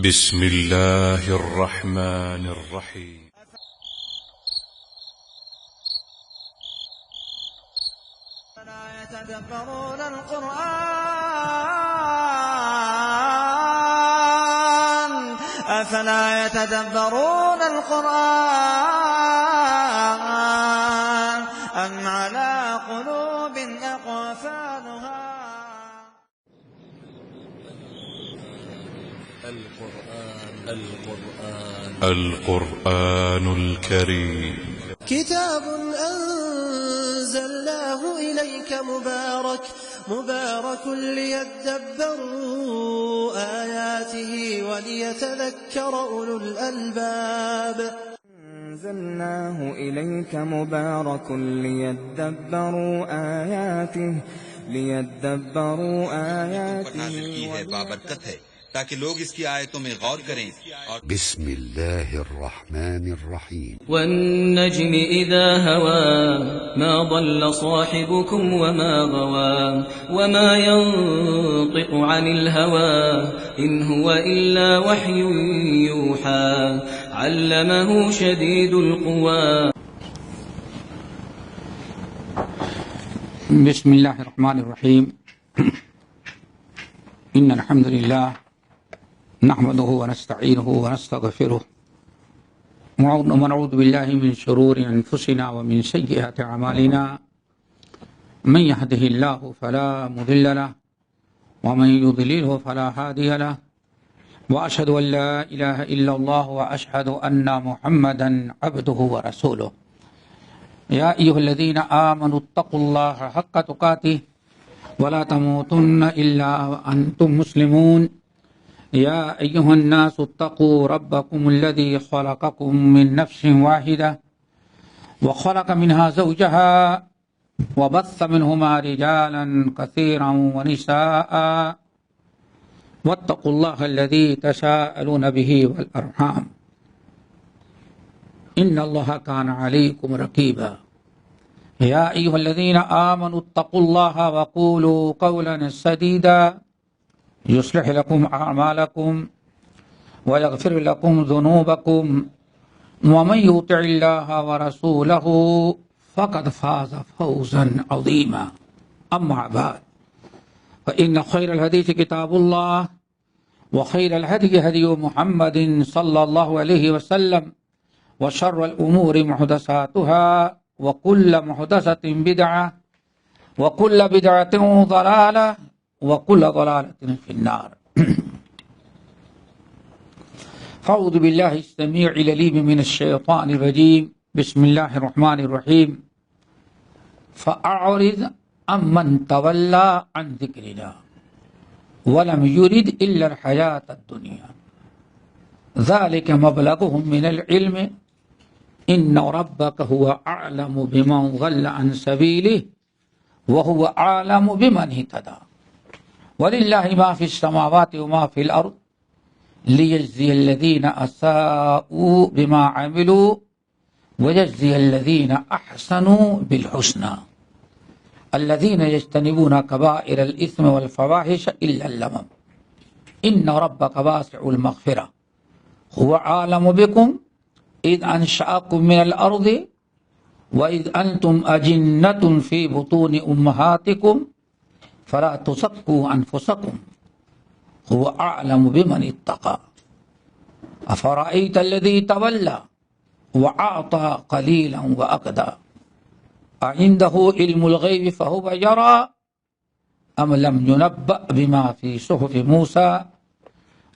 بسم الله الرحمن الرحيم. أفلا يتدبرون القرآن أم على قلوب أقفالها. القرآن الكريم كتاب أنزلناه إليك مبارك ليدبروا آياته وليتذكر أولو الألباب. أنزلناه إليك مبارك ليدبروا آياته نازل کی ہے بابرکت ہے تاکہ لوگ اس کی آیتوں میں غور کریں اور بسم الله الرحمن الرحيم. والنجم إذا هوى ما ضل صاحبكم وما غوى وما ينطق عن الهوى إن هو إلا وحي يوحى علمه شديد القوى. بسم الله الرحمن الرحيم. إن الحمد لله نحمده ونستعينه ونستغفره ونعوذ بالله من شرور أنفسنا ومن سيئات أعمالنا. من يهده الله فلا مضل له ومن يضلله فلا هادي له وأشهد أن لا إله إلا الله وأشهد أن محمدا عبده ورسوله. يا أيها الذين آمنوا اتقوا الله حق تقاته ولا تموتن إلا وأنتم مسلمون. يا أيها الناس اتقوا ربكم الذي خلقكم من نفس واحدة وخلق منها زوجها وبث منهما رجالا كثيرا ونساء واتقوا الله الذي تساءلون به والأرحام إن الله كان عليكم رقيبا. يا أيها الذين آمنوا اتقوا الله وقولوا قولا سديدا يصلح لكم أعمالكم ويغفر لكم ذنوبكم ومن يطع الله ورسوله فقد فاز فوزا عظيما. أما بعد فإن خير الحديث كتاب الله وخير الهدي هدي محمد صلى الله عليه وسلم وشر الأمور محدثاتها وكل محدثة بدعة وكل بدعة ضلالة وكل ضلالة في النار. أعوذ بالله السميع العليم من الشيطان الرجيم. بسم الله الرحمن الرحيم. فأعرض عمن تولى عن ذكرنا ولم يرد إلا الحياة الدنيا ذلك مبلغهم من العلم إن ربك هو أعلم بمن ضل عن سبيله وهو أعلم بمن اهتدى ولله ما في السماوات وما في الأرض ليجزي الذين أساءوا بما عملوا ويجزي الذين أحسنوا بالحسنى الذين يجتنبون كبائر الإثم والفواحش إلا اللمم إن ربك واسع المغفرة هو عالم بكم إذ أنشأكم من الأرض وإذ أنتم أجنة في بطون أمهاتكم فلا تزكوا أنفسكم هو أعلم بمن اتقى أفرأيت الذي تولى وأعطى قليلا وأكدى أعنده علم الغيب فهو يرى أم لم ينبأ بما في صحف موسى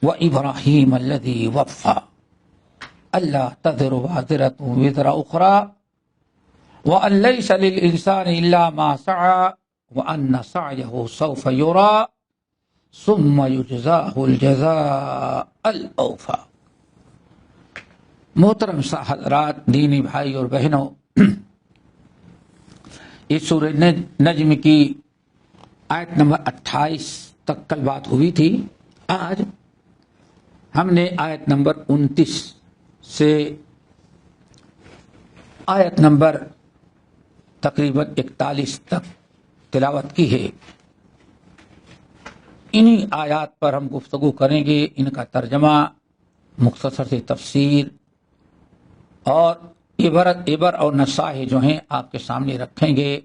وإبراهيم الذي وفى ألا تذر وازرة وزر أخرى وأن ليس للإنسان إلا ما سعى وأن سعيه سوف يرى ثم يجزاه الجزاء الأوفى. محترم حضرات، دینی بھائی اور بہنوں، اس سورہ نجم کی آیت نمبر 28 تک کل بات ہوئی تھی. آج ہم نے آیت نمبر 29 سے آیت نمبر تقریباً 41 تک تلاوت کی ہے. انہی آیات پر ہم گفتگو کریں گے، ان کا ترجمہ، مختصر سے تفسیر اور عبر اور نصائح جو ہیں آپ کے سامنے رکھیں گے۔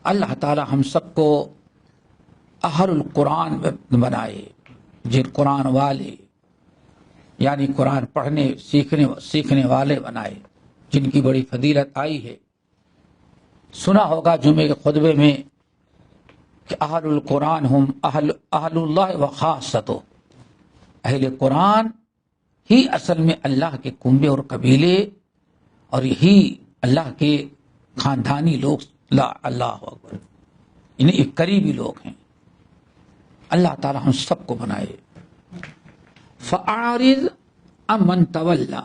اللہ تعالی ہم سب کو اہل القرآن بنائے، جن قرآن والے یعنی قرآن پڑھنے سیکھنے والے بنائے، جن کی بڑی فضیلت آئی ہے۔ سنا ہوگا جمعے کے خطبے میں کہ اہل القرآن ہم اہل اللہ و خاصتو، اہل قرآن ہی اصل میں اللہ کے کنبے اور قبیلے اور یہی اللہ کے خاندانی لوگ، اللہ اکبر، انہیں ایک قریبی لوگ ہیں۔ اللہ تعالی ہم سب کو بنائے۔ فَأَعْرِضْ عَمَّنْ تَوَلَّى،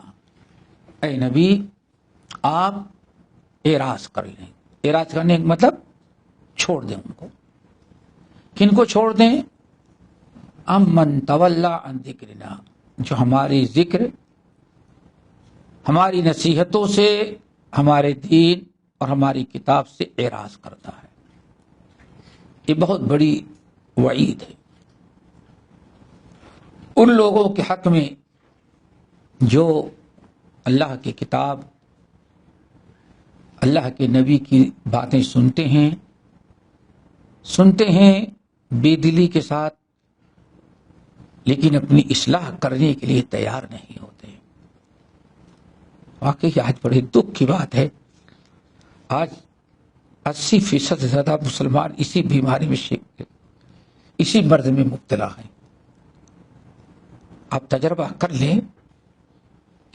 اے نبی آپ اعراض کر لیں۔ اعراض کرنے کا مطلب چھوڑ دیں ان کو۔ کن کو چھوڑ دیں؟ عَمَّنْ تَوَلَّى عَنْ ذِكْرِنَا، جو ہماری ذکر، ہماری نصیحتوں سے، ہمارے دین اور ہماری کتاب سے اعراض کرتا ہے۔ یہ بہت بڑی وعید ہے ان لوگوں کے حق میں جو اللہ کی کتاب، اللہ کے نبی کی باتیں سنتے ہیں بے دلی کے ساتھ، لیکن اپنی اصلاح کرنے کے لیے تیار نہیں ہوتے۔ واقعی آج بڑے دکھ کی بات ہے، آج 80% سے زیادہ مسلمان اسی بیماری میں اسی مرض میں مبتلا ہیں۔ آپ تجربہ کر لیں،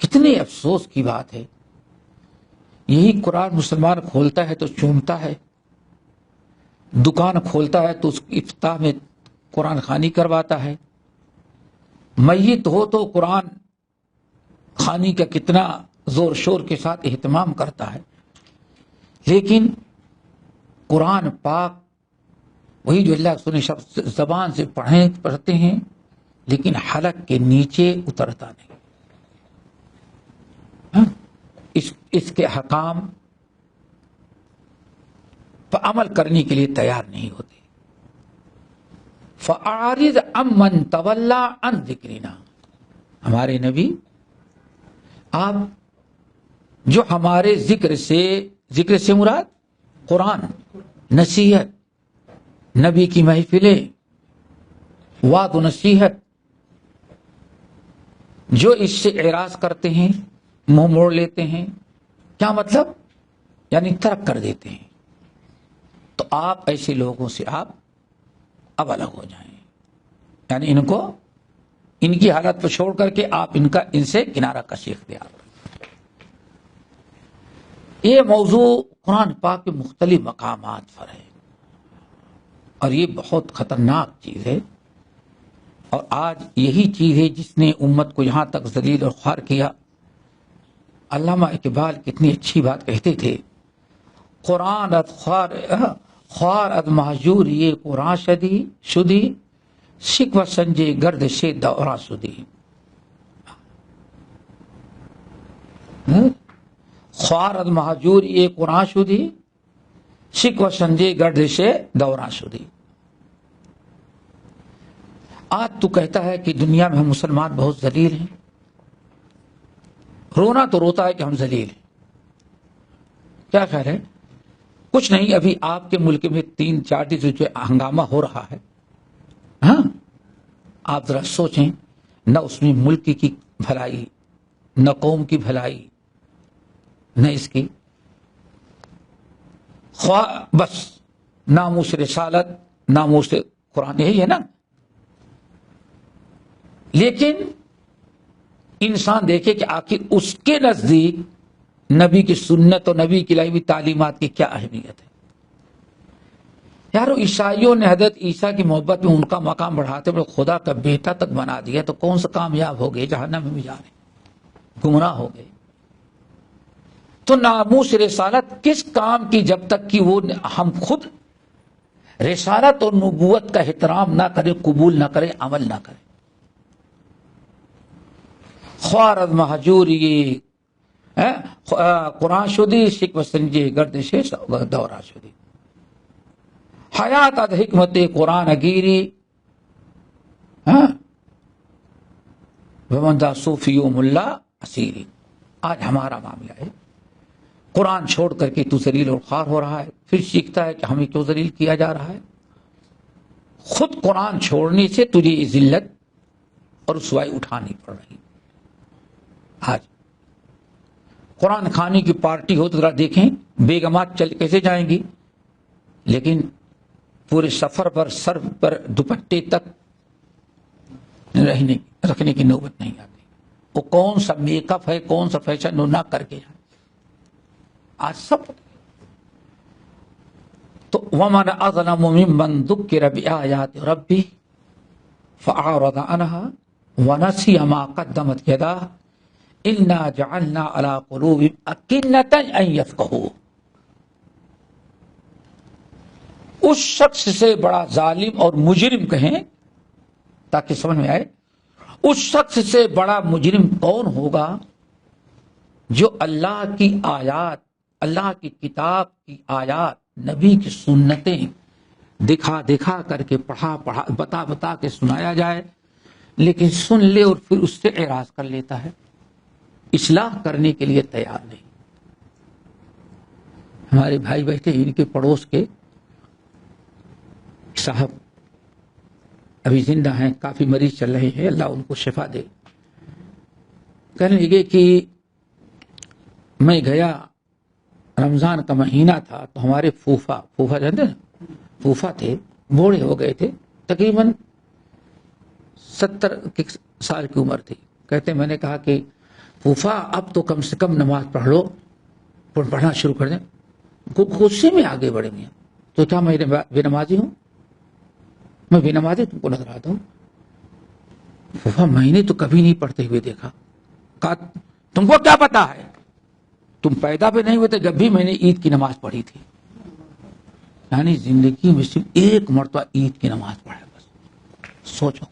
کتنے افسوس کی بات ہے۔ یہی قرآن مسلمان کھولتا ہے تو چومتا ہے، دکان کھولتا ہے تو اس کی افتتاح میں قرآن خوانی کرواتا ہے، میت ہو تو قرآن خوانی کا کتنا زور شور کے ساتھ اہتمام کرتا ہے، لیکن قرآن پاک وہی جو اللہ سنے شخص زبان سے پڑھتے ہیں لیکن حلق کے نیچے اترتا نہیں، اس کے احکام پر عمل کرنے کے لیے تیار نہیں ہوتے۔ فَأَعْرِضْ عَمَّنْ تَوَلَّى عَنْ ذِكْرِنَا، ہمارے نبی آپ جو ہمارے ذکر سے مراد قرآن، نصیحت، نبی کی محفلیں، وعظ و نصیحت، جو اس سے اعراض کرتے ہیں، منہ موڑ لیتے ہیں، کیا مطلب؟ یعنی ترک کر دیتے ہیں، تو آپ ایسے لوگوں سے آپ اب الگ ہو جائیں، یعنی ان کی حالت پر چھوڑ کر کے آپ ان سے کنارہ کشی اختیار کریں۔ یہ موضوع قرآن پاک کے مختلف مقامات پر ہے اور یہ بہت خطرناک چیز ہے، اور آج یہی چیز ہے جس نے امت کو یہاں تک ذلیل اور خوار کیا۔ علامہ اقبال کتنی اچھی بات کہتے تھے، قرآن خوار اد مہجور یہ قرآن شدی شکوہ سنجے گرد سے دورہ شدی۔ خوار اد مہجور یہ قرآن شدی شکوہ سنجے گرد سے دورہ شدی۔ آج تو کہتا ہے کہ دنیا میں ہم مسلمان بہت ذلیل ہیں، رونا تو روتا ہے کہ ہم ذلیل ہیں۔ کیا خیال ہے؟ کچھ نہیں، ابھی آپ کے ملک میں 3-4 دن سے جو ہنگامہ ہو رہا ہے، ہاں آپ ذرا سوچیں، نہ اس میں ملک کی بھلائی، نہ قوم کی بھلائی، نہ اس کی بس ناموس رسالت، ناموس قرآن، یہی ہے نا۔ لیکن انسان دیکھے کہ آخر اس کے نزدیک نبی کی سنت اور نبی کی لائی ہوئی تعلیمات کی کیا اہمیت ہے۔ یارو عیسائیوں نے حضرت عیسیٰ کی محبت میں ان کا مقام بڑھاتے ہوئے خدا کا بیٹا تک بنا دیا، تو کون سا کامیاب ہو گئے؟ جہنم میں بھی جا رہے، گمراہ ہو گئے۔ تو ناموس رسالت کس کام کی جب تک کہ وہ ہم خود رسالت اور نبوت کا احترام نہ کرے، قبول نہ کرے، عمل نہ کرے۔ خوارد مہجور یہ قرآن شدی شکوہ سنجے گردش دورہ شدی، حیات اد حکمت قرآن گیری ہاں ومندہ صوفی ملا اسیری. آج ہمارا معاملہ ہے قرآن چھوڑ کر کے تو ذلیل اور خوار ہو رہا ہے، پھر سیکھتا ہے کہ ہمیں کیوں ذلیل کیا جا رہا ہے. خود قرآن چھوڑنے سے تجھے یہ ذلت اور رسوائی اٹھانی پڑ رہی. آج قرآن کھانے کی پارٹی ہو تو ذرا دیکھیں بیگمات چل کیسے جائیں گی، لیکن پورے سفر پر سر پر دوپٹے تک رکھنے کی نوبت نہیں آتی. وہ کون سا میک اپ ہے، کون سا فیشن وہ نہ کر کے جائے. آج سب تو ومن اظلم ممن ذکر بآیات ربہ فأعرض عنها ونسی ما قدمت یداه انا جعلنا على قلوبهم أكنة ان يفقهوا. اس شخص سے بڑا ظالم اور مجرم کہیں تاکہ سمجھ میں آئے، اس شخص سے بڑا مجرم کون ہوگا جو اللہ کی آیات، اللہ کی کتاب کی آیات، نبی کی سنتیں دکھا دکھا کر کے پڑھا بتا بتا کے سنایا جائے، لیکن سن لے اور پھر اس سے اعراض کر لیتا ہے، اصلاح کرنے کے لیے تیار نہیں. ہمارے بھائی بیٹھے ان کے پڑوس کے صاحب ابھی زندہ ہیں، کافی مریض چل رہے ہیں، اللہ ان کو شفا دے. کہنے لگے کہ میں گیا، رمضان کا مہینہ تھا تو ہمارے پھوفا جانتے ہیں پھوفا تھے، بوڑھے ہو گئے تھے، تقریباً 70 سال کی عمر تھی. کہتے میں نے کہا کہ پھوفا اب تو کم سے کم نماز پڑھ لو، پڑھنا شروع کر دیں. غصے میں آگے بڑھے میاں، تو کیا میں بے نمازی ہوں؟ میں بے نمازی تم کو نظر آتا ہوں؟ پھوفا میں نے تو کبھی نہیں پڑھتے ہوئے دیکھا. کہا تم کو کیا پتا ہے، تم پیدا بھی نہیں ہوئے تھے جب بھی میں نے عید کی نماز پڑھی تھی. یعنی زندگی میں صرف ایک مرتبہ عید کی نماز پڑھے بس. سوچو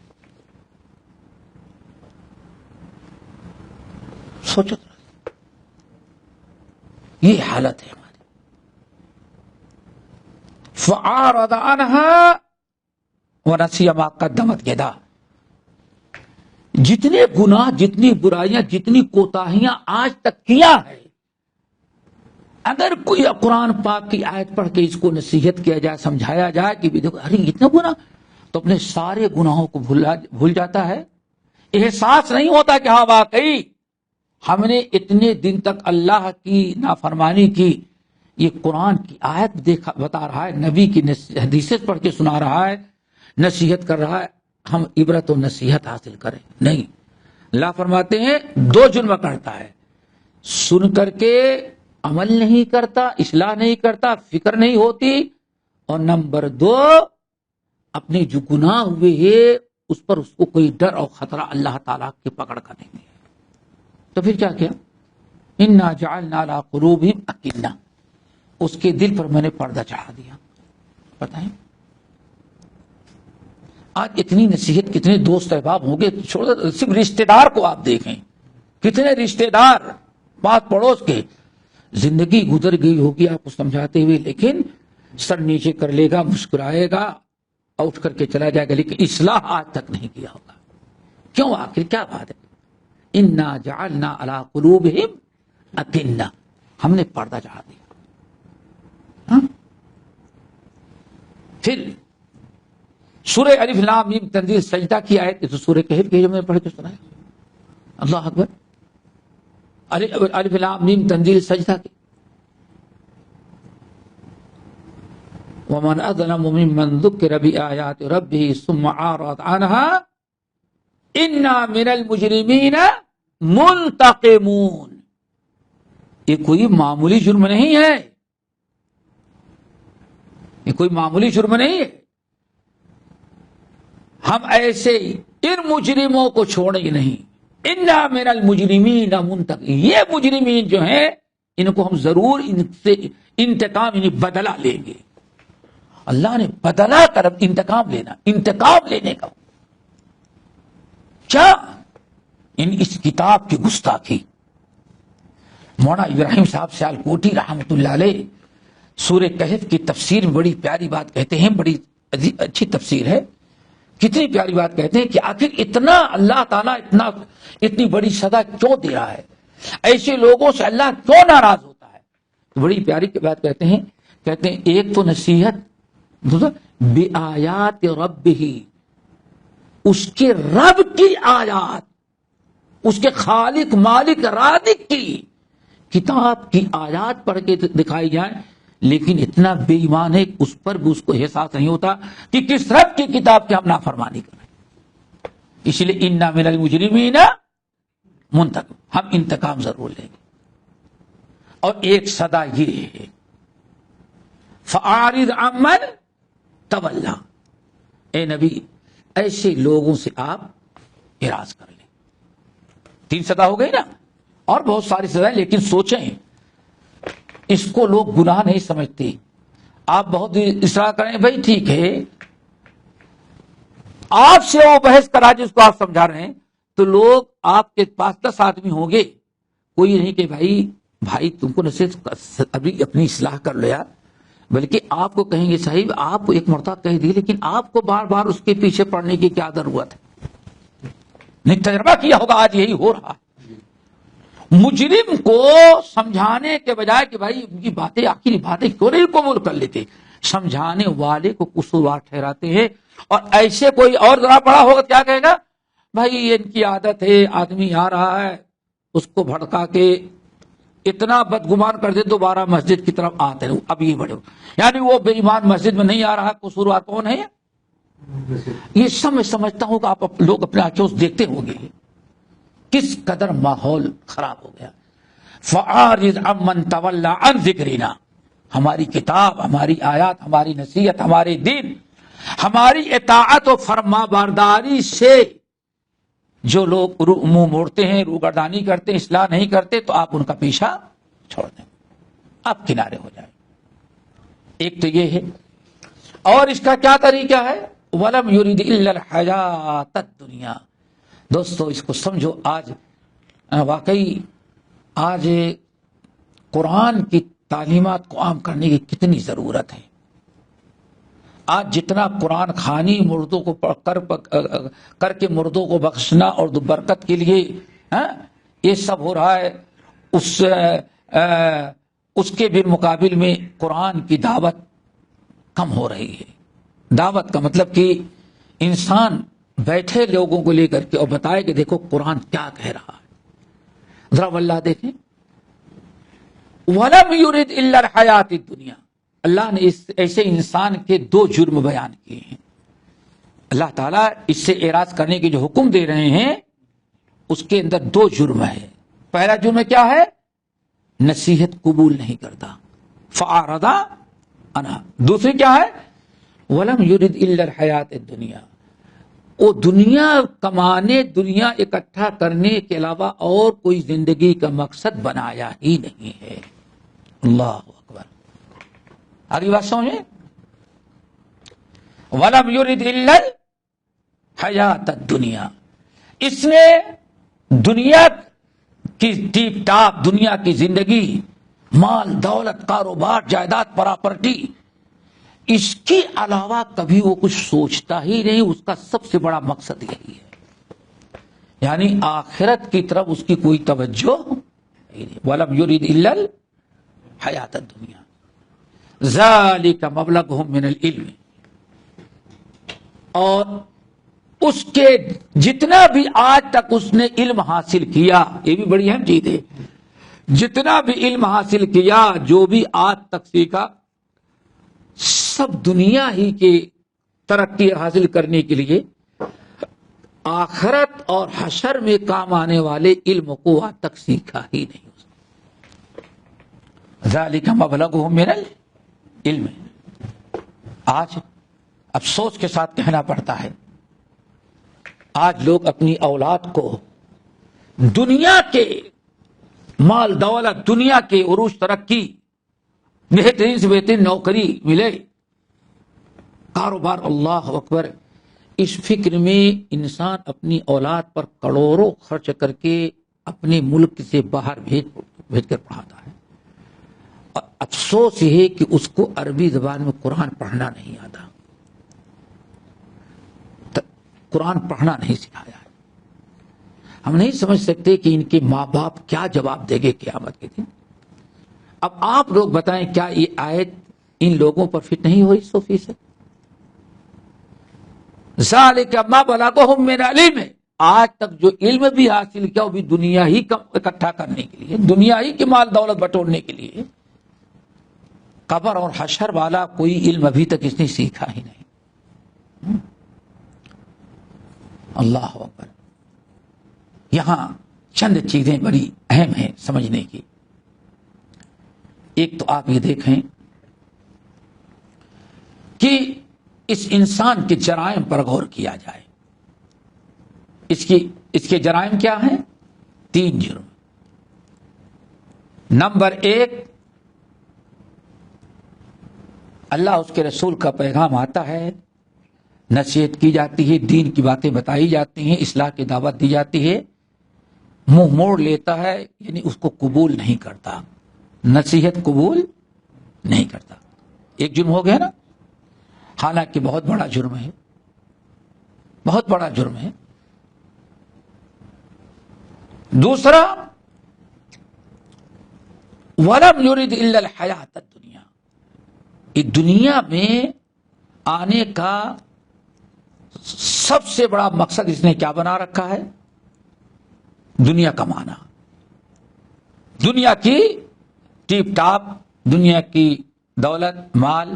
یہ حالت ہے ہماری. فأعرض عنها ونسی ما قدمت یداه. جتنے گناہ، جتنی برائیاں، جتنی کوتاہیاں آج تک کیا ہے، اگر کوئی قرآن پاک کی آیت پڑھ کے اس کو نصیحت کیا جائے، سمجھایا جائے کہ دیکھو ارے اتنا گناہ، تو اپنے سارے گناہوں کو بھول جاتا ہے. احساس نہیں ہوتا کہ ہاں واقعی ہم نے اتنے دن تک اللہ کی نافرمانی کی. یہ قرآن کی آیت بتا رہا ہے، نبی کی حدیثیں پڑھ کے سنا رہا ہے، نصیحت کر رہا ہے، ہم عبرت و نصیحت حاصل کریں. نہیں، اللہ فرماتے ہیں 2 جرم کرتا ہے، سن کر کے عمل نہیں کرتا، اصلاح نہیں کرتا، فکر نہیں ہوتی، اور نمبر 2 اپنے جو گناہ ہوئے ہے اس پر اس کو کوئی ڈر اور خطرہ اللہ تعالیٰ کی پکڑ کا نہیں ہے. تو پھر کیا انا جعلنا علی قلوبہم اکنہ، اس کے دل پر میں نے پردہ چڑھا دیا. پتہ ہے آج اتنی نصیحت، کتنے دوست احباب ہوں گے، صرف رشتہ دار کو آپ دیکھیں، کتنے رشتہ دار پاس پڑوس کے، زندگی گزر گئی ہوگی آپ کو سمجھاتے ہوئے، لیکن سر نیچے کر لے گا، مسکرائے گا، اٹھ کر کے چلا جائے گا، لیکن اصلاح آج تک نہیں کیا ہوگا. کیوں؟ آخر کیا بات ہے؟ انا جعلنا علی قلوبہم اکنہ، ہم نے پردہ چڑھا دیا. پھر سورہ الف لام میم تنزیل سجدہ کی آیت، تو سورہ کہف کی ہم نے پڑھ کے سنایا. اللہ اکبر. الف لام میم تنزیل سجدہ کی. ومن اظلم ممن ذکر بآیات ربہ ثم اعرض عنها انا من المجرمین منتقمون. یہ کوئی معمولی جرم نہیں ہے، یہ کوئی معمولی جرم نہیں ہے. ہم ایسے ان مجرموں کو چھوڑیں گے نہیں. انا من المجرمین منتقمون، یہ مجرمین جو ہیں ان کو ہم ضرور ان سے انتقام، انہیں بدلہ لیں گے. اللہ نے بدلہ کر انتقام لینا، انتقام لینے کا کیا؟ اس کتاب کی گستاخی. مولانا ابراہیم صاحب سیالکوٹی رحمت اللہ علیہ سورہ کہف کی تفسیر میں بڑی پیاری بات کہتے ہیں، بڑی اچھی تفسیر ہے. کتنی پیاری بات کہتے ہیں کہ آخر اتنا اللہ تعالیٰ اتنی بڑی سزا کیوں دے رہا ہے، ایسے لوگوں سے اللہ کیوں ناراض ہوتا ہے؟ تو بڑی پیاری بات کہتے ہیں ایک تو نصیحت، بے آیات رب ہی، اس کے رب کی آیات، اس کے خالق مالک رازق کی کتاب کی آیات پڑھ کے دکھائی جائیں، لیکن اتنا بے ایمان ہے اس پر بھی اس کو احساس نہیں ہوتا کہ کس رب کی کتاب کی ہم نافرمانی کر رہے ہیں۔ اس لیے انا من المجرمین منتقم، ہم انتقام ضرور لیں گے۔ اور ایک صدا یہ ہے فَأَعْرِضْ عَمَّنْ تَوَلَّىٰ، اے نبی ایسے لوگوں سے آپ اعراض کر لیں۔ 3 صدا ہو گئی نا، اور بہت ساری سزائیں، لیکن سوچیں اس کو لوگ گناہ نہیں سمجھتے۔ آپ بہت اصرار کریں بھائی ٹھیک ہے، آپ سے وہ بحث کرا جس کو آپ سمجھا رہے ہیں، تو لوگ آپ کے پاس 10 آدمی ہوں گے، کوئی نہیں کہ بھائی تم کو نصیحت ابھی اپنی اصلاح کر لو یار، بلکہ آپ کو کہیں گے صاحب آپ کو ایک مرتبہ کہہ دی، لیکن آپ کو بار بار اس کے پیچھے پڑنے کی کیا ضرورت ہے؟ نہیں تجربہ کیا ہوگا، آج یہی ہو رہا ہے۔ مجرم کو سمجھانے کے بجائے کہ بھائی ان کی باتیں آخری باتیں کیوں نہیں قبول کر لیتے، سمجھانے والے کو قصوروار ٹھہراتے ہیں، اور ایسے کوئی اور ذرا بڑا ہوگا کیا کہے گا، بھائی یہ ان کی عادت ہے، آدمی آ رہا ہے اس کو بھڑکا کے اتنا بدگمان کر دے دوبارہ مسجد کی طرف آتے رہو، اب یہ بڑے یعنی وہ بے ایمان مسجد میں نہیں آ رہا، قصوروار کون ہے؟ یہ سب میں سمجھتا ہوں کہ آپ لوگ اپنے آنکھوں سے دیکھتے ہوں گے کس قدر ماحول خراب ہو گیا۔ فَأَعْرِضْ عَمَّنْ تَوَلَّىٰ عَنْ ذِكْرِنَا، ہماری کتاب، ہماری آیات، ہماری نصیحت، ہمارے دین، ہماری اطاعت و فرما برداری سے جو لوگ منہ موڑتے ہیں، روگردانی کرتے ہیں، اصلاح نہیں کرتے، تو آپ ان کا پیچھا چھوڑ دیں، آپ کنارے ہو جائیں۔ ایک تو یہ ہے، اور اس کا کیا طریقہ ہے؟ وَلَمْ يُرِدْ إِلَّا الْحَيَاةَ الدُّنْيَا۔ دوستو اس کو سمجھو، آج واقعی آج قرآن کی تعلیمات کو عام کرنے کی کتنی ضرورت ہے۔ آج جتنا قرآن خوانی مردوں کو کر کے مردوں کو بخشنا اور برکت کے لیے یہ سب ہو رہا ہے، اس کے بھی مقابل میں قرآن کی دعوت کم ہو رہی ہے۔ دعوت کا مطلب کہ انسان بیٹھے لوگوں کو لے کر کے اور بتائے کہ دیکھو قرآن کیا کہہ رہا ہے۔ ذرا واللہ دیکھیں، وَلَمْ يُرِدْ إِلَّا الْحَيَاةَ الدُّنْيَا، اللہ نے ایسے انسان کے 2 جرم بیان کیے ہیں۔ اللہ تعالیٰ اس سے اعراض کرنے کے جو حکم دے رہے ہیں اس کے اندر 2 جرم ہے۔ پہلا جرم کیا ہے؟ نصیحت قبول نہیں کرتا، فَأَعْرَضَ عَنْهَا۔ دوسری کیا ہے؟ وَلَمْ يُرِدْ إِلَّا الْحَيَاةَ الدُّنْيَا، وہ دنیا کمانے، دنیا اکٹھا کرنے کے علاوہ اور کوئی زندگی کا مقصد بنایا ہی نہیں ہے۔ اللہ اکبر، آگے بات سمجھیں، وَلَمْ يُرِدْ إِلَّا الْحَيَاةَ الدُّنْيَا، اس نے دنیا کی ٹیپ ٹاپ، دنیا کی زندگی، مال دولت، کاروبار، جائیداد، پراپرٹی، اس کے علاوہ کبھی وہ کچھ سوچتا ہی نہیں، اس کا سب سے بڑا مقصد یہی ہے، یعنی آخرت کی طرف اس کی کوئی توجہ نہیں۔ وَلَمْ يُرِدْ إِلَّا الْحَيَاةَ الدُّنْيَا ذَلِكَ مَبْلَغُهُم مِّنَ الْعِلْمِ، اور اس کے جتنا بھی آج تک اس نے علم حاصل کیا، یہ بھی بڑی اہم چیز ہے، جتنا بھی علم حاصل کیا، جو بھی آج تک سیکھا، سب دنیا ہی کے ترقی حاصل کرنے کے لیے آخرت اور حشر میں کام آنے والے علم کو آج تک سیکھا ہی نہیں۔ ذالک مبلغہم من العلم، آج افسوس کے ساتھ کہنا پڑتا ہے، آج لوگ اپنی اولاد کو دنیا کے مال دولت، دنیا کے عروج ترقی، بہترین سے بہترین نوکری ملے، کاروبار، اللہ اکبر، اس فکر میں انسان اپنی اولاد پر کروڑوں خرچ کر کے اپنے ملک سے باہر بھیج کر پڑھاتا ہے، اور افسوس یہ ہے کہ اس کو عربی زبان میں قرآن پڑھنا نہیں آتا۔ قرآن پڑھنا نہیں سکھایا ہے. ہم نہیں سمجھ سکتے کہ ان کے ماں باپ کیا جواب دیں گے قیامت کے دن. اب آپ لوگ بتائیں کیا یہ آیت ان لوگوں پر فٹ نہیں ہوئی 100%؟ ذالک ما بلغہم من علم، آج تک جو علم بھی حاصل کیا وہ بھی دنیا ہی اکٹھا کرنے کے لیے، دنیا ہی کی مال دولت بٹورنے کے لیے. قبر اور حشر والا کوئی علم ابھی تک اس نے سیکھا ہی نہیں. اللہ اکبر. یہاں چند چیزیں بڑی اہم ہیں سمجھنے کی. ایک تو آپ یہ دیکھیں کہ اس انسان کے جرائم پر غور کیا جائے. اس کے جرائم کیا ہیں؟ 3 جرم. نمبر 1، اللہ اس کے رسول کا پیغام آتا ہے، نصیحت کی جاتی ہے، دین کی باتیں بتائی جاتی ہیں، اصلاح کی دعوت دی جاتی ہے، منہ موڑ لیتا ہے، یعنی اس کو قبول نہیں کرتا، نصیحت قبول نہیں کرتا. ایک جرم ہو گیا نا، حالانکہ بہت بڑا جرم ہے، بہت بڑا جرم ہے. دوسرا، وَلَمْ يُرِدْ إِلَّا الْحَيَاةَ الدُّنْيَا، اس دنیا میں آنے کا سب سے بڑا مقصد اس نے کیا بنا رکھا ہے؟ دنیا کمانا، دنیا کی ٹیپ ٹاپ، دنیا کی دولت مال،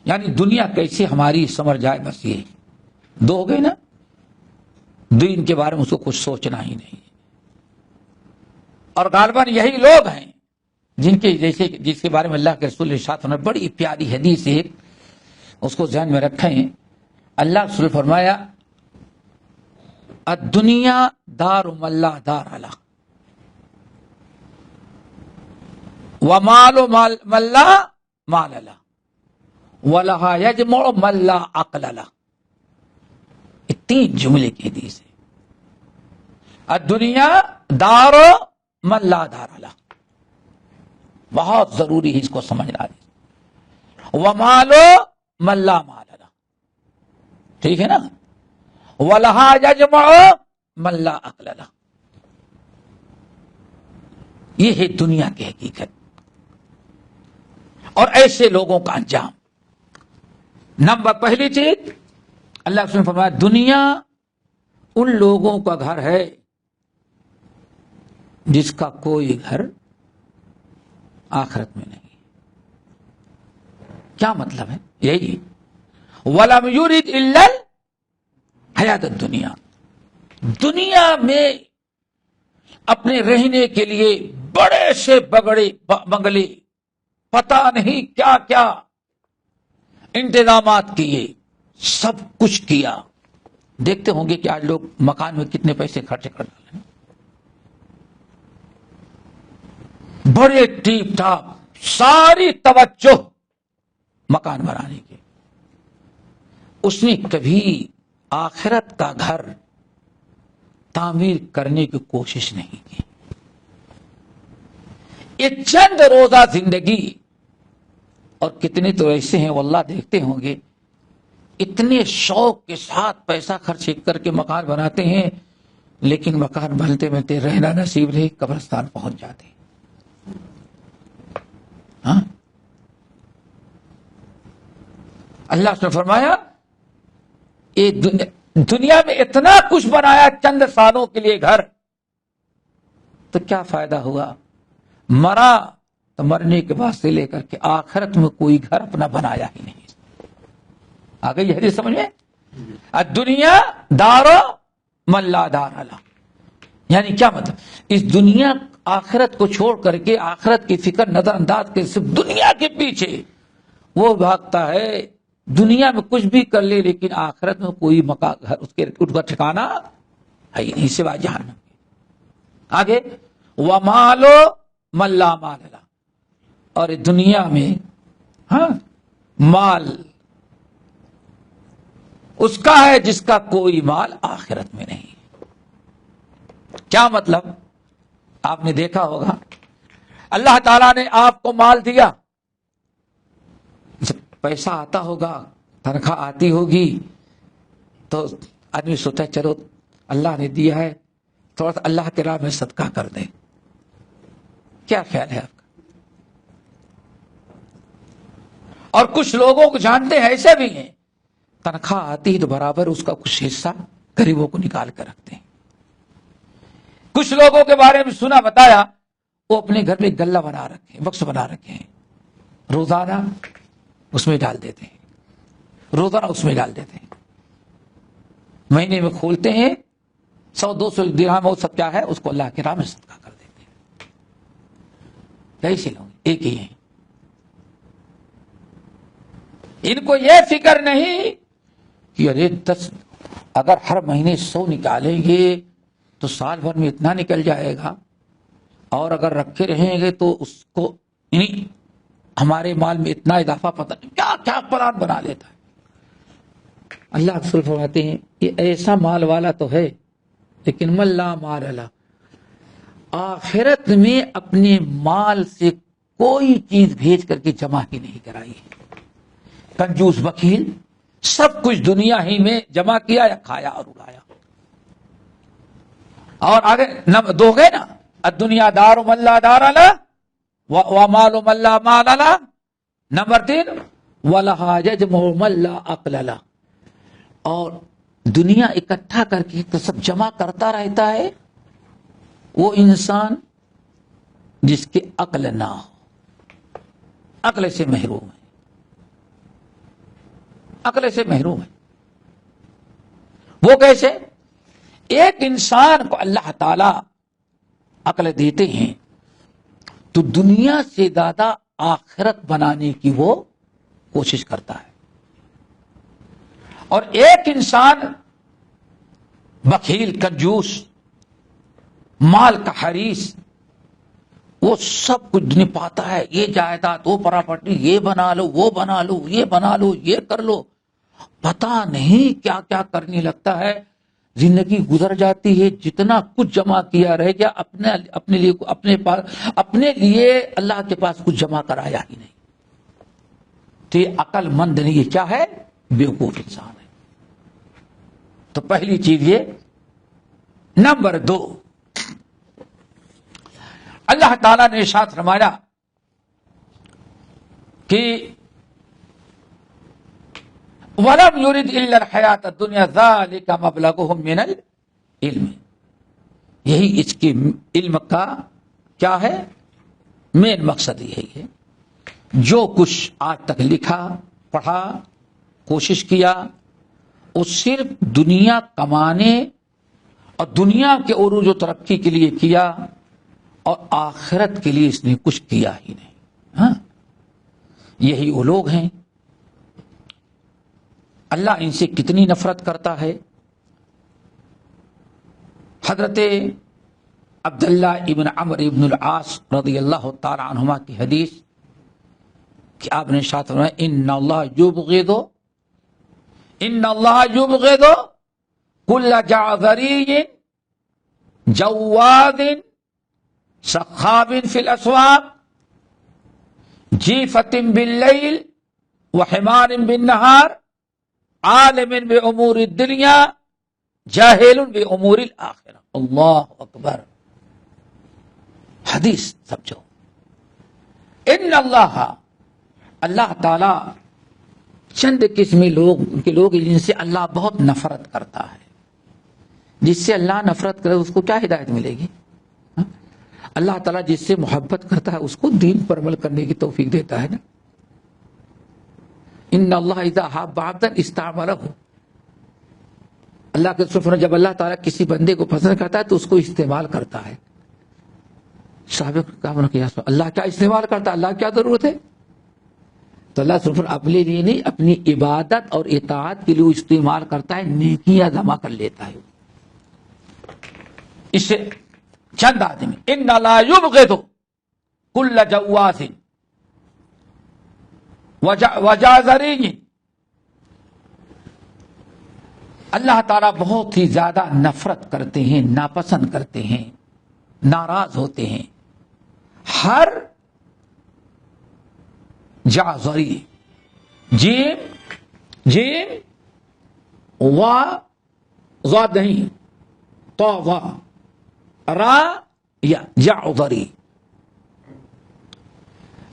یعنی دنیا کیسے ہماری سمر جائے، بس یہ 2 ہو گئے نا. دین کے بارے میں اس کو کچھ سوچنا ہی نہیں. اور غالباً یہی لوگ ہیں جن کے جس کے بارے میں اللہ کے رسول ارشاد نے بڑی پیاری حدیث ہے، اس کو ذہن میں رکھیں. اللہ رسول فرمایا، الدنیا دار من لا دار علیہ، ومال من لا مال علیہ، ولہا یجمع من لا عقل علیہ. یہ 3 جملے کی حدیث ہے. الدنیا دار من لا دار علیہ، بہت ضروری ہے اس کو سمجھنا. ومال من لا مال علیہ، ٹھیک ہے نا. وَلَهَا يَجْمَعُ مَن لَا عَقْلَ لَهُ، یہ ہے دنیا کی حقیقت اور ایسے لوگوں کا انجام. پہلی چیز اللہ نے فرمایا، دنیا ان لوگوں کا گھر ہے جس کا کوئی گھر آخرت میں نہیں. کیا مطلب ہے؟ یہی وَلَمْ يُرِدْ إِلَّا حیات الدنیا، دنیا میں اپنے رہنے کے لیے بڑے سے بڑے بنگلے، پتہ نہیں کیا کیا انتظامات کیے، سب کچھ کیا. دیکھتے ہوں گے کہ آج لوگ مکان میں کتنے پیسے خرچ کر ڈالے، بڑے ٹیپ ٹاپ، ساری توجہ مکان بنانے کی. اس نے کبھی آخرت کا گھر تعمیر کرنے کی کوشش نہیں کی. یہ چند روزہ زندگی، اور کتنے تو ایسے ہیں واللہ دیکھتے ہوں گے اتنے شوق کے ساتھ پیسہ خرچ کر کے مکان بناتے ہیں، لیکن مکان بنتے بنتے رہنا نصیب نہیں، قبرستان پہنچ جاتے ہیں. ہاں، اللہ نے فرمایا دنیا میں اتنا کچھ بنایا چند سالوں کے لیے گھر، تو کیا فائدہ ہوا؟ مرا تو مرنے کے بعد سے لے کر کے آخرت میں کوئی گھر اپنا بنایا ہی نہیں. آ گئی حدیث سمجھ میں؟ دنیا دارو من لا دار علیہ، یعنی کیا مطلب؟ اس دنیا آخرت کو چھوڑ کر کے، آخرت کی فکر نظر انداز کے صرف دنیا کے پیچھے وہ بھاگتا ہے. دنیا میں کچھ بھی کر لے لیکن آخرت میں کوئی مکان گھر اس کے اٹھ کا ٹھکانا ہے ہی نہیں سوائے جہنم. آگے ومالو من لا مال علیہ، اور دنیا میں ہاں مال اس کا ہے جس کا کوئی مال آخرت میں نہیں. کیا مطلب؟ آپ نے دیکھا ہوگا اللہ تعالیٰ نے آپ کو مال دیا، پیسہ آتا ہوگا، تنخواہ آتی ہوگی، تو آدمی سوچتا ہے چلو اللہ نے دیا ہے تھوڑا سا اللہ کے راہ میں صدقہ کر دیں. کیا خیال ہے آپ کا؟ اور کچھ لوگوں کو جانتے ہیں ایسے بھی ہیں تنخواہ آتی ہے تو برابر اس کا کچھ حصہ غریبوں کو نکال کر رکھتے ہیں. کچھ لوگوں کے بارے میں سنا بتایا وہ اپنے گھر میں گلہ بنا رکھے ہیں, بکس بنا رکھے ہیں, روزانہ اس میں ڈال دیتے ہیں, روزانہ اس میں ڈال دیتے ہیں, مہینے میں کھولتے ہیں 100-200 درہم وہ سب کیا ہے اس کو اللہ کے راہ میں صدقہ کر دیتے ہیں. کیسے لوگ ایک ہی ہیں, ان کو یہ فکر نہیں کہ ارے 10 اگر ہر مہینے 100 نکالیں گے تو سال بھر میں اتنا نکل جائے گا, اور اگر رکھے رہیں گے تو اس کو یعنی ہمارے مال میں اتنا اضافہ پتہ نہیں کیا کیا پلان بنا لیتا ہے. اللہ رسول فرماتے ہیں یہ ایسا مال والا تو ہے لیکن من لا مال لا, آخرت میں اپنے مال سے کوئی چیز بھیج کر کے جمع ہی نہیں کرائی. کنجوس بخیل سب کچھ دنیا ہی میں جمع کیا یا کھایا اور اڑایا. اور آگے دو گئے نا, الدنیا دار من لا دار لا ومال من لا مال لا. نمبر 3 ولہا یجمع من لا عقل لا, اور دنیا اکٹھا کر کے تو سب جمع کرتا رہتا ہے وہ انسان جس کے عقل نہ ہو, عقل سے محروم ہے, عقل سے محروم ہے. وہ کیسے؟ ایک انسان کو اللہ تعالی عقل دیتے ہیں تو دنیا سے زیادہ آخرت بنانے کی وہ کوشش کرتا ہے, اور ایک انسان بخیل کنجوس مال کا حریص وہ سب کچھ نپاتا ہے, یہ جائیداد وہ پراپرٹی یہ بنا لو وہ بنا لو یہ بنا لو یہ کر لو, پتا نہیں کیا کیا کرنے لگتا ہے. زندگی گزر جاتی ہے, جتنا کچھ جمع کیا رہ گیا اپنے لیے اللہ کے پاس کچھ جمع کرایا ہی نہیں. تو یہ عقل مند نہیں, یہ کیا ہے؟ بیوقوف انسان ہے. تو پہلی چیز یہ. نمبر 2 اللہ تعالیٰ نے ارشاد فرمایا کہ وَلَمْ يُرِدْ إِلَّا الْحَيَاةَ الدُّنْيَا ذَلِكَ مَبْلَغُهُمْ مِنَ الْعِلْمِ. یہی اس کے علم کا کیا ہے مین مقصد یہی ہے. جو کچھ آج تک لکھا پڑھا کوشش کیا وہ صرف دنیا کمانے اور دنیا کے عروج و ترقی کے لیے کیا, اور آخرت کے لیے اس نے کچھ کیا ہی نہیں. ہاں یہی وہ لوگ ہیں اللہ ان سے کتنی نفرت کرتا ہے. حضرت عبداللہ ابن عمرو ابن العاص رضی اللہ تعالی عنہما کی حدیث کہ آپ نے ارشاد فرمایا ان اللہ یبغض کل جعذری جواد سخاب فی الاسواق جیفۃ باللیل وحمار بالنہار عالم بامور الدنیا جاہل بامور الآخرہ. اللہ اکبر. حدیث سمجھو. ان اللہ تعالی چند قسم لوگ جن سے اللہ بہت نفرت کرتا ہے. جس سے اللہ نفرت کرے اس کو کیا ہدایت ملے گی؟ اللہ تعالیٰ جس سے محبت کرتا ہے اس کو دین پر عمل کرنے کی توفیق دیتا ہے نا. ان اللہ اذا احب عبدا استعملہ. اللہ کے رسول جب اللہ تعالیٰ کسی بندے کو پسند کرتا ہے تو اس کو استعمال کرتا ہے. صحابہ کہا کہ اللہ کیا استعمال کرتا ہے, اللہ کیا ضرورت ہے؟ تو اللہ صرف اپنے لیے نہیں اپنی عبادت اور اطاعت کے لیے استعمال کرتا ہے, نیکیاں جمع کر لیتا ہے. اس سے چند آدمی ان لا یبغض کل جواز وجازری. اللہ تعالیٰ بہت ہی زیادہ نفرت کرتے ہیں, ناپسند کرتے ہیں, ناراض ہوتے ہیں ہر جازری جیم وا ضاد نہیں، طغى، را یا جعذری.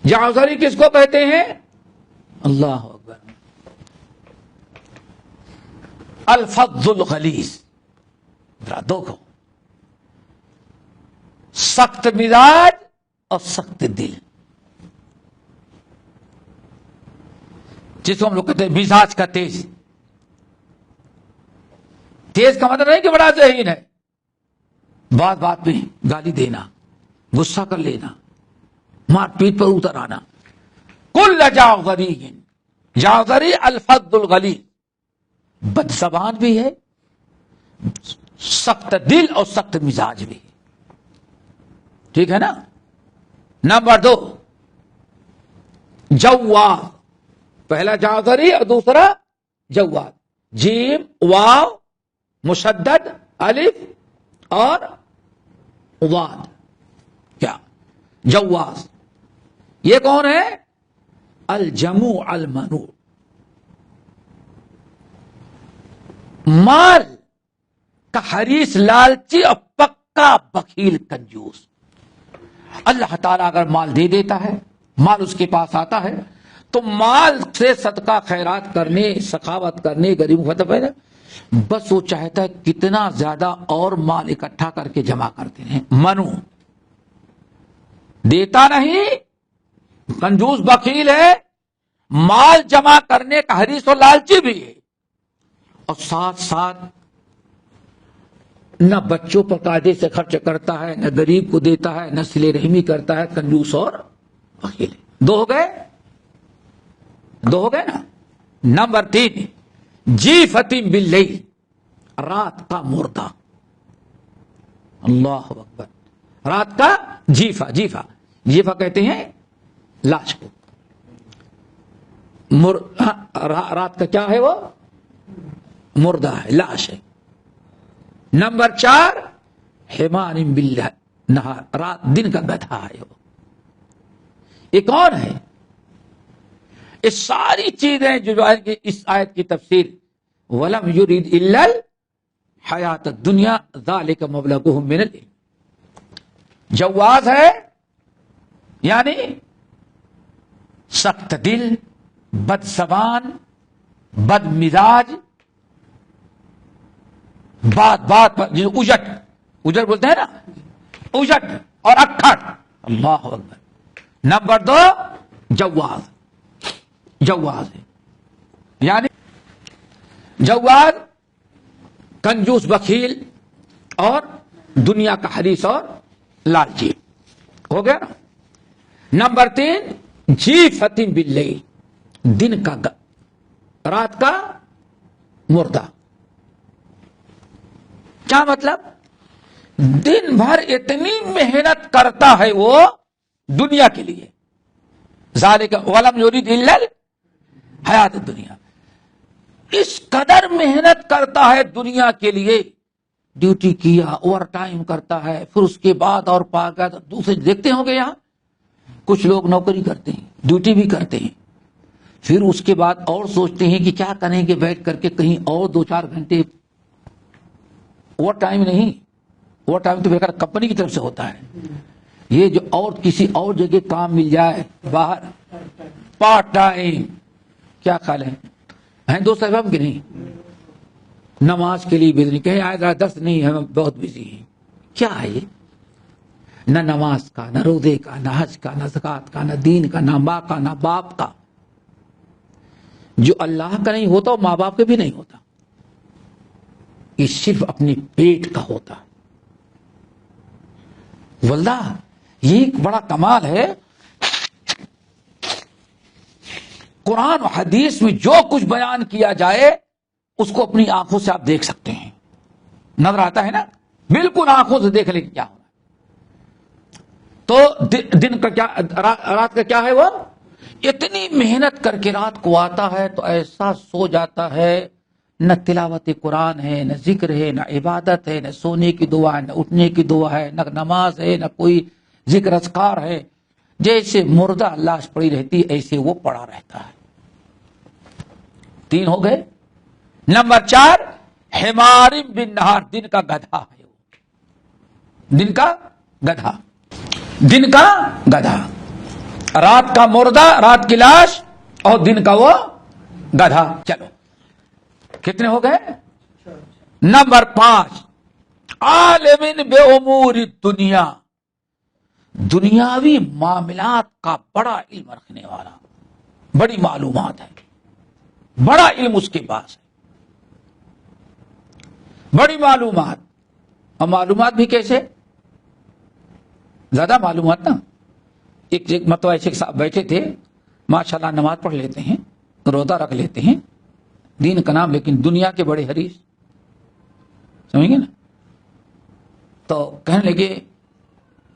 جعذری کس کو کہتے ہیں؟ اللہ اکبر. الفظ الغلیظ. ذرا دیکھو، سخت مزاج اور سخت دل، جس کو ہم لوگ کہتے ہیں مزاج کا تیز. تیز کا مطلب نہیں کہ بڑا ذہین ہے، بات بات پہ گالی دینا، غصہ کر لینا، مار پیٹ پر اتر آنا. کل جعذری، جعذری الفظ الغلیظ، بد زبان بھی ہے، سخت دل اور سخت مزاج بھی. ٹھیک ہے نا. نمبر 2 جواد. پہلا جعذری اور دوسرا جواد. جیم واو مشدد الف اور واد. کیا جواز. یہ کون ہے؟ الجموع المنوع. مال کا حریص، لالچی اور پکا بخیل کنجوس. اللہ تعالیٰ اگر مال دے دیتا ہے، مال اس کے پاس آتا ہے، تو مال سے صدقہ خیرات کرنے، سخاوت کرنے، غریب فتح ہے، بس وہ چاہتا ہے کتنا زیادہ اور مال اکٹھا کر کے جمع کرتے ہیں. منو دیتا نہیں، کنجوس بخیل ہے، مال جمع کرنے کا حریص اور لالچی بھی ہے، اور ساتھ ساتھ نہ بچوں پر قاعدے سے خرچ کرتا ہے، نہ غریب کو دیتا ہے، نہ صلہ رحمی کرتا ہے. کنجوس اور بخیل. 2 ہو گئے، 2 ہو گئے نا. نمبر 3 جیفتم باللیل، رات کا مردہ. اللہ اکبر. رات کا جیفا. جیفا کہتے ہیں لاش کو. رات کا کیا ہے؟ وہ مردہ ہے، لاش ہے. نمبر 4 حمان باللہ، نہار، رات دن کا گدھا ہے وہ. یہ کون ہے؟ یہ ساری چیزیں جو اس آیت کی تفسیر وَلَمْ يُرِدْ إِلَّا الْحَيَاةَ الدُّنْيَا ذَلِكَ مَبْلَغُهُم مِّنَ الْعِلْمِ. جواز ہے یعنی سخت دل، بد زبان، بد مزاج، بات پر اجٹ بولتے ہیں نا، اجٹ اور اکھڑ. اللہ اکبر. نمبر 2 جواز ہے یعنی جواز کنجوس بخیل اور دنیا کا حریص اور لالچی. ہو گیا نا. نمبر 3 جیفتم باللیل، دن کا رات کا مردہ. کیا مطلب؟ دن بھر اتنی محنت کرتا ہے وہ دنیا کے لیے. ذالک ولم یرید الا الحیات الدنیا. اس قدر محنت کرتا ہے دنیا کے لیے، ڈیوٹی کیا، اوور ٹائم کرتا ہے، پھر اس کے بعد اور پاگا. دوسرے دیکھتے ہوں گے یہاں کچھ لوگ نوکری کرتے ہیں، ڈیوٹی بھی کرتے ہیں، پھر اس کے بعد اور سوچتے ہیں کہ کیا کریں گے بیٹھ کر کے کہیں اور 2-4 گھنٹے. اوور ٹائم نہیں، اوور ٹائم تو بیکار کمپنی کی طرف سے ہوتا ہے. یہ جو اور کسی اور جگہ کام مل جائے باہر، پارٹ ٹائم، کیا خیال ہے دوست صاحب کہ نہیں؟ نماز کے لیے بزی، کہیں آئے ذرا درس نہیں، ہم بہت بزی ہیں. کیا ہے یہ؟ نہ نماز کا، نہ روزے کا، نہ حج کا، نہ زکات کا، نہ دین کا، نہ ماں کا، نہ باپ کا. جو اللہ کا نہیں ہوتا وہ ماں باپ کے بھی نہیں ہوتا. یہ صرف اپنے پیٹ کا ہوتا. واللہ یہ ایک بڑا کمال ہے. قرآن و حدیث میں جو کچھ بیان کیا جائے اس کو اپنی آنکھوں سے آپ دیکھ سکتے ہیں. نظر آتا ہے نا، بالکل آنکھوں سے دیکھ لیں کیا ہو رہا ہے. تو دن کا کیا، رات کا کیا ہے؟ وہ اتنی محنت کر کے رات کو آتا ہے تو ایسا سو جاتا ہے، نہ تلاوت قرآن ہے، نہ ذکر ہے، نہ عبادت ہے، نہ سونے کی دعا ہے، نہ اٹھنے کی دعا ہے، نہ نماز ہے، نہ کوئی ذکر اذکار ہے. جیسے مردہ لاش پڑی رہتی ایسے وہ پڑا رہتا ہے. 3 ہو گئے. نمبر 4 حمار بن نہار، دن کا گدھا ہے وہ، دن کا گدھا، دن کا گدھا، رات کا مردہ، رات کی لاش، اور دن کا وہ گدھا۔ چلو کتنے ہو گئے؟ نمبر 5 عالم بے امور دنیا، دنیاوی معاملات کا بڑا علم رکھنے والا، بڑی معلومات ہے، بڑا علم اس کے پاس ہے، بڑی معلومات۔ اور معلومات بھی کیسے؟ زیادہ معلومات نا، ایک مرتبہ ایک صاحب بیٹھے تھے، ماشاءاللہ نماز پڑھ لیتے ہیں، روزہ رکھ لیتے ہیں، دین کا نام، لیکن دنیا کے بڑے حریص، سمجھ گے نا؟ تو کہنے لگے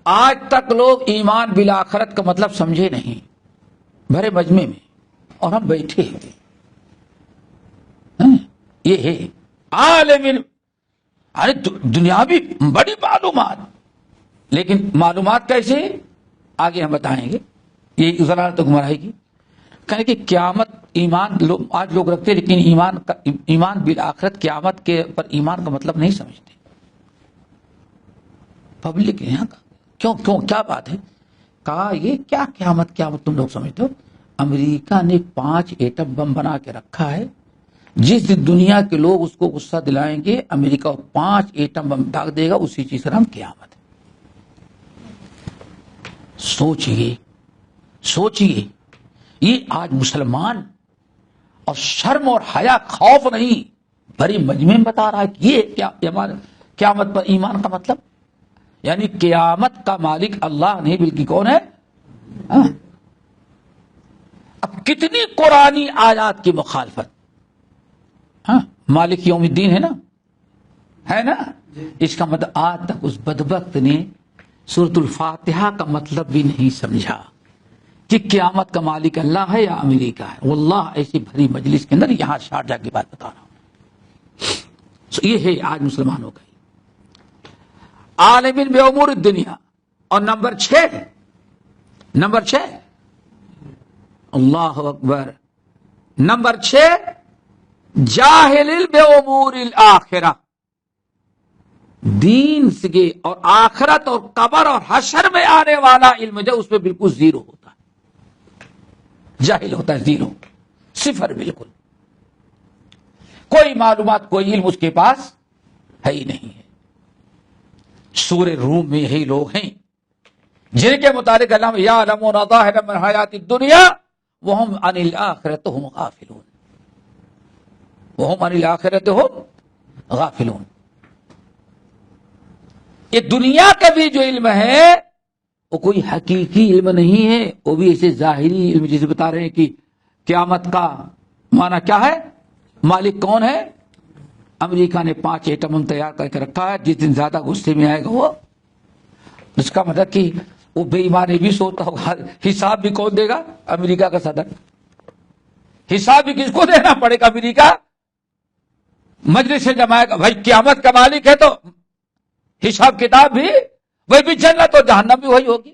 آج تک لوگ ایمان بالآخرت کا مطلب سمجھے نہیں، بھرے مجمع میں، اور ہم بیٹھے ہیں۔ یہ ہے عالم، ارے دنیاوی بڑی معلومات، لیکن معلومات کیسے؟ آگے ہم بتائیں گے، یہ ضلالت تو گمراہی کی۔ کہیں کہ قیامت ایمان آج لوگ رکھتے، لیکن ایمان بالآخرت قیامت کے پر ایمان کا مطلب نہیں سمجھتے۔ پبلک یہاں کا کیوں کیا بات ہے؟ کہا یہ کیا قیامت تم لوگ سمجھتے ہو؟ امریکہ نے 5 ایٹم بم بنا کے رکھا ہے، جس دن دنیا کے لوگ اس کو غصہ دلائیں گے، امریکہ 5 ایٹم بم داغ دے گا، اسی چیز کا نام قیامت ہے۔ سوچئے یہ آج مسلمان اور شرم اور حیا خوف نہیں، بڑی مجمع میں بتا رہا ہے کہ یہ قیامت پر ایمان کا مطلب، یعنی قیامت کا مالک اللہ نہیں بلکہ کون ہے؟ اب کتنی قرآنی آیات کی مخالفت، مالک یوم الدین ہے نا؟ اس کا مطلب آج تک اس بدبخت نے سورۃ الفاتحہ کا مطلب بھی نہیں سمجھا کہ قیامت کا مالک اللہ ہے یا امریکہ ہے۔ واللہ ایسی بھری مجلس کے اندر یہاں شارجہ کی بات بتا رہا ہوں۔ یہ ہے آج مسلمانوں کا عالم بے امور الدنیا۔ اور نمبر 6 اللہ اکبر، نمبر 6 جاہل بے امور الآخرہ، دین سے اور آخرت اور قبر اور حشر میں آنے والا علم جو اس میں بالکل زیرو ہوتا ہے، جاہل ہوتا ہے، زیرو، صفر، بالکل کوئی معلومات، کوئی علم اس کے پاس ہے ہی نہیں ہے۔ سورہ روم میں یہی لوگ ہیں جن کے متعلق اللہ یعلمون ظاہرا من الحیات الدنیا وہم عن الآخرۃ هم غافلون، وہم عن الآخرۃ هم غافلون۔ یہ دنیا کا بھی جو علم ہے وہ کوئی حقیقی علم نہیں ہے، وہ بھی ایسے ظاہری علم، جسے بتا رہے ہیں کہ قیامت کا معنی کیا ہے، مالک کون ہے؟ امریکہ نے 5 ایٹم بم تیار کر کے رکھا ہے، جس دن زیادہ غصے میں آئے گا وہ، اس کا مطلب کہ وہ بے ایمان بھی سوچتا ہوگا حساب بھی کون دے گا؟ امریکہ کا صدر، حساب بھی کس کو دینا پڑے گا؟ امریکہ مجلس سے جمائے گا، بھائی قیامت کا مالک ہے تو حساب کتاب بھی وہی، بھی جنت اور جہنم بھی وہی ہوگی۔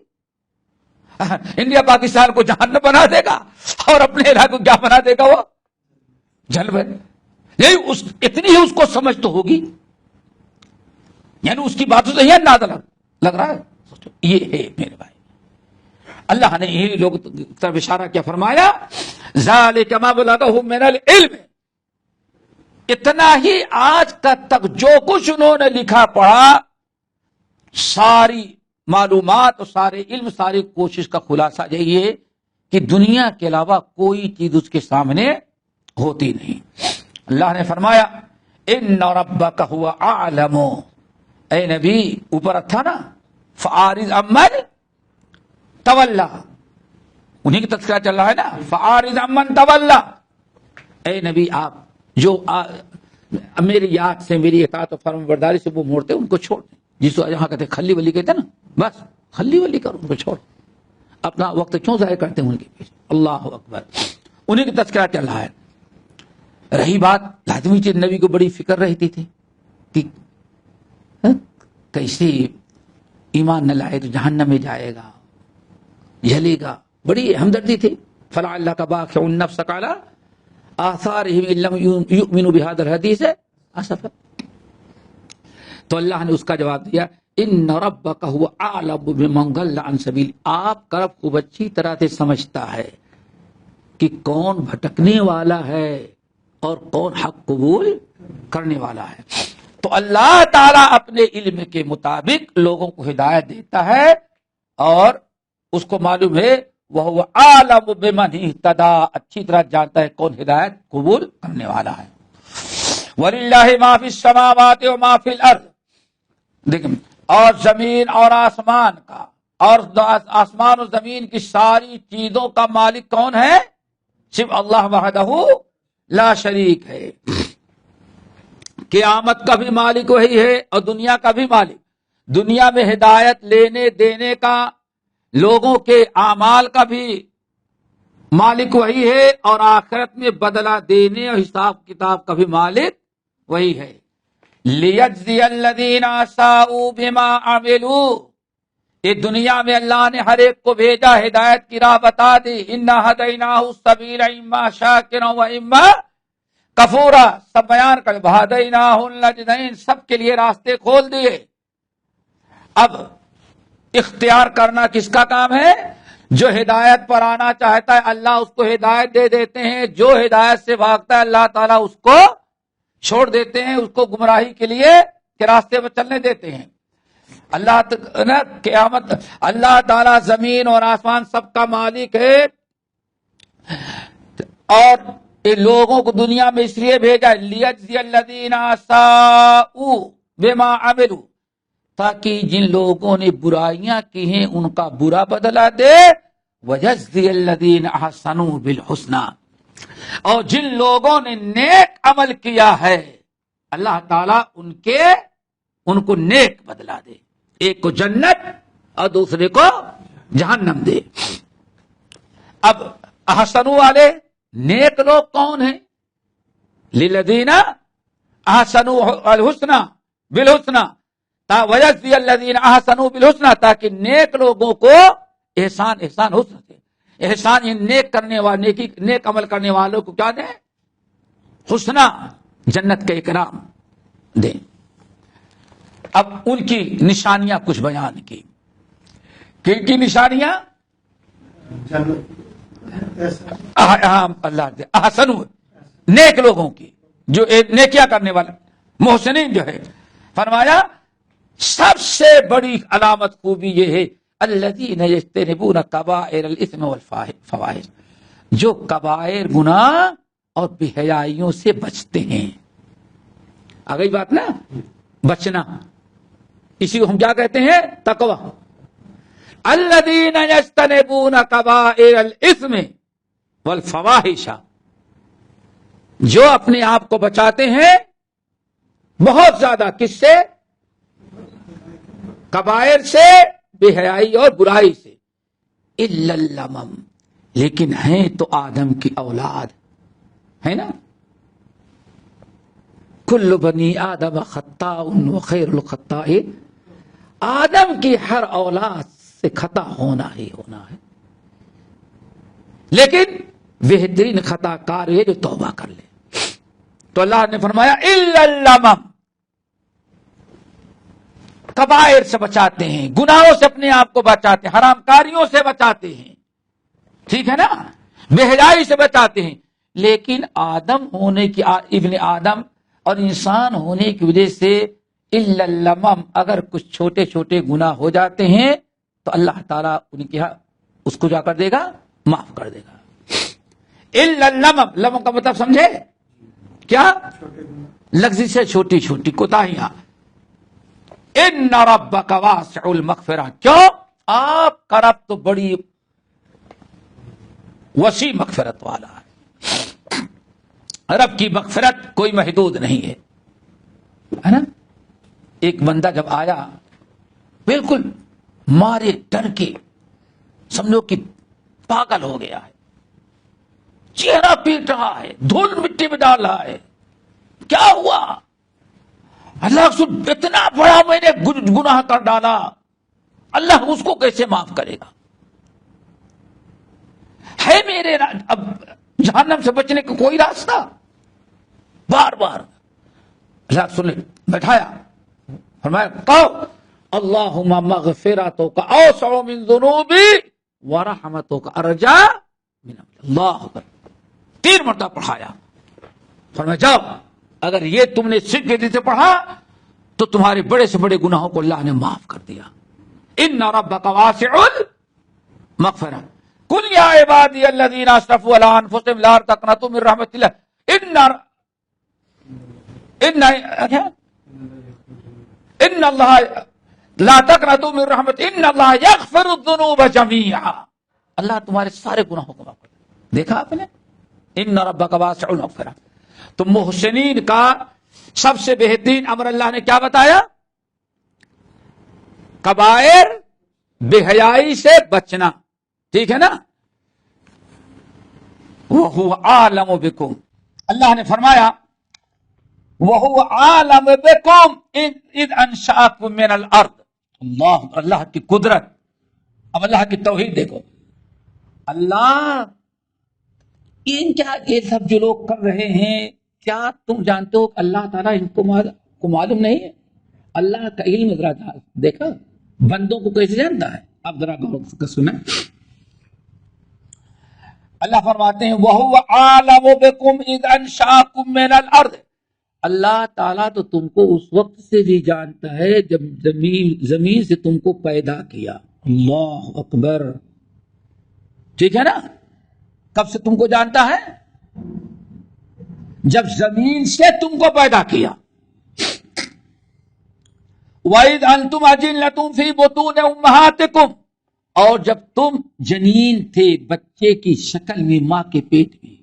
انڈیا پاکستان کو جہنم بنا دے گا اور اپنے علاقے کو کیا بنا دے گا؟ وہ جنت۔ یہی اتنی ہی اس کو سمجھ تو ہوگی، یعنی اس کی باتوں سے ہی اندازہ لگ رہا ہے۔ یہ ہے میرے بھائی، اللہ نے یہی لوگ طرف اشارہ کیا، فرمایا ذالک ما بلغہم من العلم، اتنا ہی آج تک جو کچھ انہوں نے لکھا پڑھا، ساری معلومات اور سارے علم، ساری کوشش کا خلاصہ یہی ہے کہ دنیا کے علاوہ کوئی چیز اس کے سامنے ہوتی نہیں۔ اللہ نے فرمایا ان ربک هو اعلم، اے نبی اوپر تھا نا، فاعرض عمن تولی، انہی کی تذکرہ چل رہا ہے نا، فاعرض عمن تولی، اے نبی آپ جو میری یاد سے، میری اطاعت و فرمان برداری سے وہ موڑتے ان کو چھوڑ دیں، جس کو یہاں کہتے کھلی ولی کہتے ہیں نا، بس کھلی ولی کرو، ان کو چھوڑ، اپنا وقت کیوں ضائع کرتے ہیں ان کے پیچھے؟ اللہ اکبر، انہی کی تذکرہ چل رہا ہے۔ رہی بات لازمی چیز، نبی کو بڑی فکر رہتی تھی کہ کیسے ایمان نہ لائے تو جہنم میں جائے گا، جلے گا، بڑی ہمدردی تھی۔ فلعلک باخع نفسک علی آثارہم ان لم یؤمنوا بہذا الحدیث اسفا. تو اللہ نے اس کا جواب دیا ان ربک هو اعلم بمن ضل عن سبیل. آپ کا رب خوب اچھی طرح سے سمجھتا ہے کہ کون بھٹکنے والا ہے اور کون حق قبول کرنے والا ہے. تو اللہ تعالیٰ اپنے علم کے مطابق لوگوں کو ہدایت دیتا ہے اور اس کو معلوم ہے وہ عالم بمن اہتدی، اچھی طرح جانتا ہے کون ہدایت قبول کرنے والا ہے. وَلِلَّهِ مَا فِي السَّمَاوَاتِ وَمَا فِي الْأَرْضِ. دیکھیں اور زمین اور آسمان کا اور آسمان و زمین کی ساری چیزوں کا مالک کون ہے؟ صرف اللہ وحدہ لا شریک ہے. قیامت کا بھی مالک وہی ہے اور دنیا کا بھی مالک. دنیا میں ہدایت لینے دینے کا، لوگوں کے اعمال کا بھی مالک وہی ہے اور آخرت میں بدلہ دینے اور حساب کتاب کا بھی مالک وہی ہے. لِيَجْزِيَ الَّذِينَ أَسَاءُوا بِمَا عَمِلُوا. یہ دنیا میں اللہ نے ہر ایک کو بھیجا، ہدایت کی راہ بتا دی. اِنَّا هَدَيْنَاهُ السَّبِيلَ إِمَّا شَاكِرًا وَإِمَّا کفورا. سب بیان کر بہدیناہ النجدین، سب کے لیے راستے کھول دیے. اب اختیار کرنا کس کا کام ہے؟ جو ہدایت پر آنا چاہتا ہے اللہ اس کو ہدایت دے دیتے ہیں، جو ہدایت سے بھاگتا ہے اللہ تعالیٰ اس کو چھوڑ دیتے ہیں، اس کو گمراہی کے لیے کے راستے پر چلنے دیتے ہیں. اللہ قیامت اللہ تعالیٰ زمین اور آسمان سب کا مالک ہے اور لوگوں کو دنیا میں اس لیے بھیجا لیجزی الذین اساءوا بما عملوا، تاکہ جن لوگوں نے برائیاں کی ہیں ان کا برا بدلہ دے. وجزی الذین احسنوا بالحسنى، اور جن لوگوں نے نیک عمل کیا ہے اللہ تعالیٰ ان کو نیک بدلہ دے. ایک کو جنت اور دوسرے کو جہنم دے. اب احسنوا والے نیک لوگ کون ہیں؟ للذین احسنوا الحسنى بالحسنى، ویجزی الذین احسنوا بالحسنى، تاکہ نیک لوگوں کو احسان حسن سے احسان، یہ نیک کرنے والے نیک عمل کرنے والوں کو کیا دیں؟ حسنہ، جنت کا اکرام دیں. اب ان کی نشانیاں کچھ بیان کی. کن کی نشانیاں؟ اللہ دے احسن نیک لوگوں کی، جو نیکیاں کرنے والے محسنین جو ہے. فرمایا سب سے بڑی علامت خوبی یہ ہے الذین یجتنبون کبائر الاثم والفواحش، جو کبائر گناہ اور بے حیائیوں سے بچتے ہیں. آ گئی بات نا، بچنا، اسی کو ہم کیا کہتے ہیں؟ تقوی. الذین یجتنبون کبائر الاثم والفواحش، جو اپنے آپ کو بچاتے ہیں بہت زیادہ کس سے؟ کبائر سے، بے حیائی اور برائی سے. الا اللمم، لیکن ہیں تو آدم کی اولاد ہے نا. کل بنی آدم خطاء وخیر الخطائین، آدم کی ہر اولاد سے خطا ہونا ہی ہونا ہے، لیکن بہترین خطا کار ہے جو توبہ کر لے. تو اللہ نے فرمایا الا اللمم، کبائر سے بچاتے ہیں، گناہوں سے اپنے آپ کو بچاتے ہیں، حرام کاریوں سے بچاتے ہیں، ٹھیک ہے نا، بے حیائی سے بچاتے ہیں. لیکن آدم ہونے کی، ابن آدم اور انسان ہونے کی وجہ سے الا اللمم، اگر کچھ چھوٹے چھوٹے گناہ ہو جاتے ہیں تو اللہ تعالیٰ ان کے اس کو جا کر دے گا، معاف کر دے گا. الا اللمم، لمم کا مطلب سمجھے کیا؟ لفظ سے چھوٹی چھوٹی کوتاہیاں. ان ربک واسع المغفرہ، کیوں؟ آپ کا رب تو بڑی وسیع مغفرت والا ہے. رب کی مغفرت کوئی محدود نہیں ہے نا. ایک بندہ جب آیا بالکل مارے ڈر کے، سمجھو کہ پاگل ہو گیا ہے، چہرہ پیٹ رہا ہے، دھول مٹی میں ڈال رہا ہے. کیا ہوا؟ اللہ سے اتنا بڑا میں نے گناہ کر ڈالا، اللہ اس کو کیسے معاف کرے گا؟ ہے میرے اب جہنم سے بچنے کا کوئی راستہ؟ بار بار اللہ سن بیٹھایا، فرمایا کہو اللہم مغفرتک اوسع من ذنوبی ورحمتک ارجا من اللہ اکبر، 3 مرتبہ پڑھایا، فرمایا جاؤ اگر یہ تم نے سکھ کے دل سے پڑھا تو تمہارے بڑے سے بڑے گناہوں کو اللہ نے معاف کر دیا۔ ان ربک واسع المغفرہ قل یا عبادی الذین اسرفوا علی انفسهم لا تقنطوا من رحمت اللہ ان اللہ لا تقنطوا من رحمت ان اللہ یغفر الذنوب جميعا، اللہ تمہارے سارے گناہوں کو معاف کر دے۔ دیکھا آپ نے، ان ربک واسع المغفرہ۔ تو محسنین کا سب سے بہترین امر اللہ نے کیا بتایا؟ کبائر، بے حیائی سے بچنا، ٹھیک ہے نا؟ وَهُوَ عَالَمُ بِكُمْ، اللہ نے فرمایا وَهُوَ عَالَمُ بِكُمْ اِذْ أَنشَأَكُمْ مِنَ الْأَرْضِ، اللہ کی قدرت۔ اب اللہ کی توحید دیکھو، اللہ ان کیا یہ سب جو لوگ کر رہے ہیں، کیا تم جانتے ہو کہ اللہ تعالیٰ ان کو معلوم نہیں ہے؟ اللہ کا علم ذرا دیکھا بندوں کو کیسے جانتا ہے؟ اب ذرا غور سے سنیں، اللہ فرماتے ہیں وَهُوَ عَالَمُ بِكُمْ اِذْ أَنشَأَكُمْ مِنَ الْأَرْضِ، اللہ تعالیٰ تو تم کو اس وقت سے بھی جانتا ہے جب زمین سے تم کو پیدا کیا۔ اللہ اکبر، ٹھیک ہے نا؟ کب سے تم کو جانتا ہے؟ جب زمین سے تم کو پیدا کیا۔ وَإِذْ أَنْتُمْ أَجِنَّةٌ فِي بُطُونِ أُمَّهَاتِكُمْ، اور جب تم جنین تھے، بچے کی شکل میں ماں کے پیٹ میں۔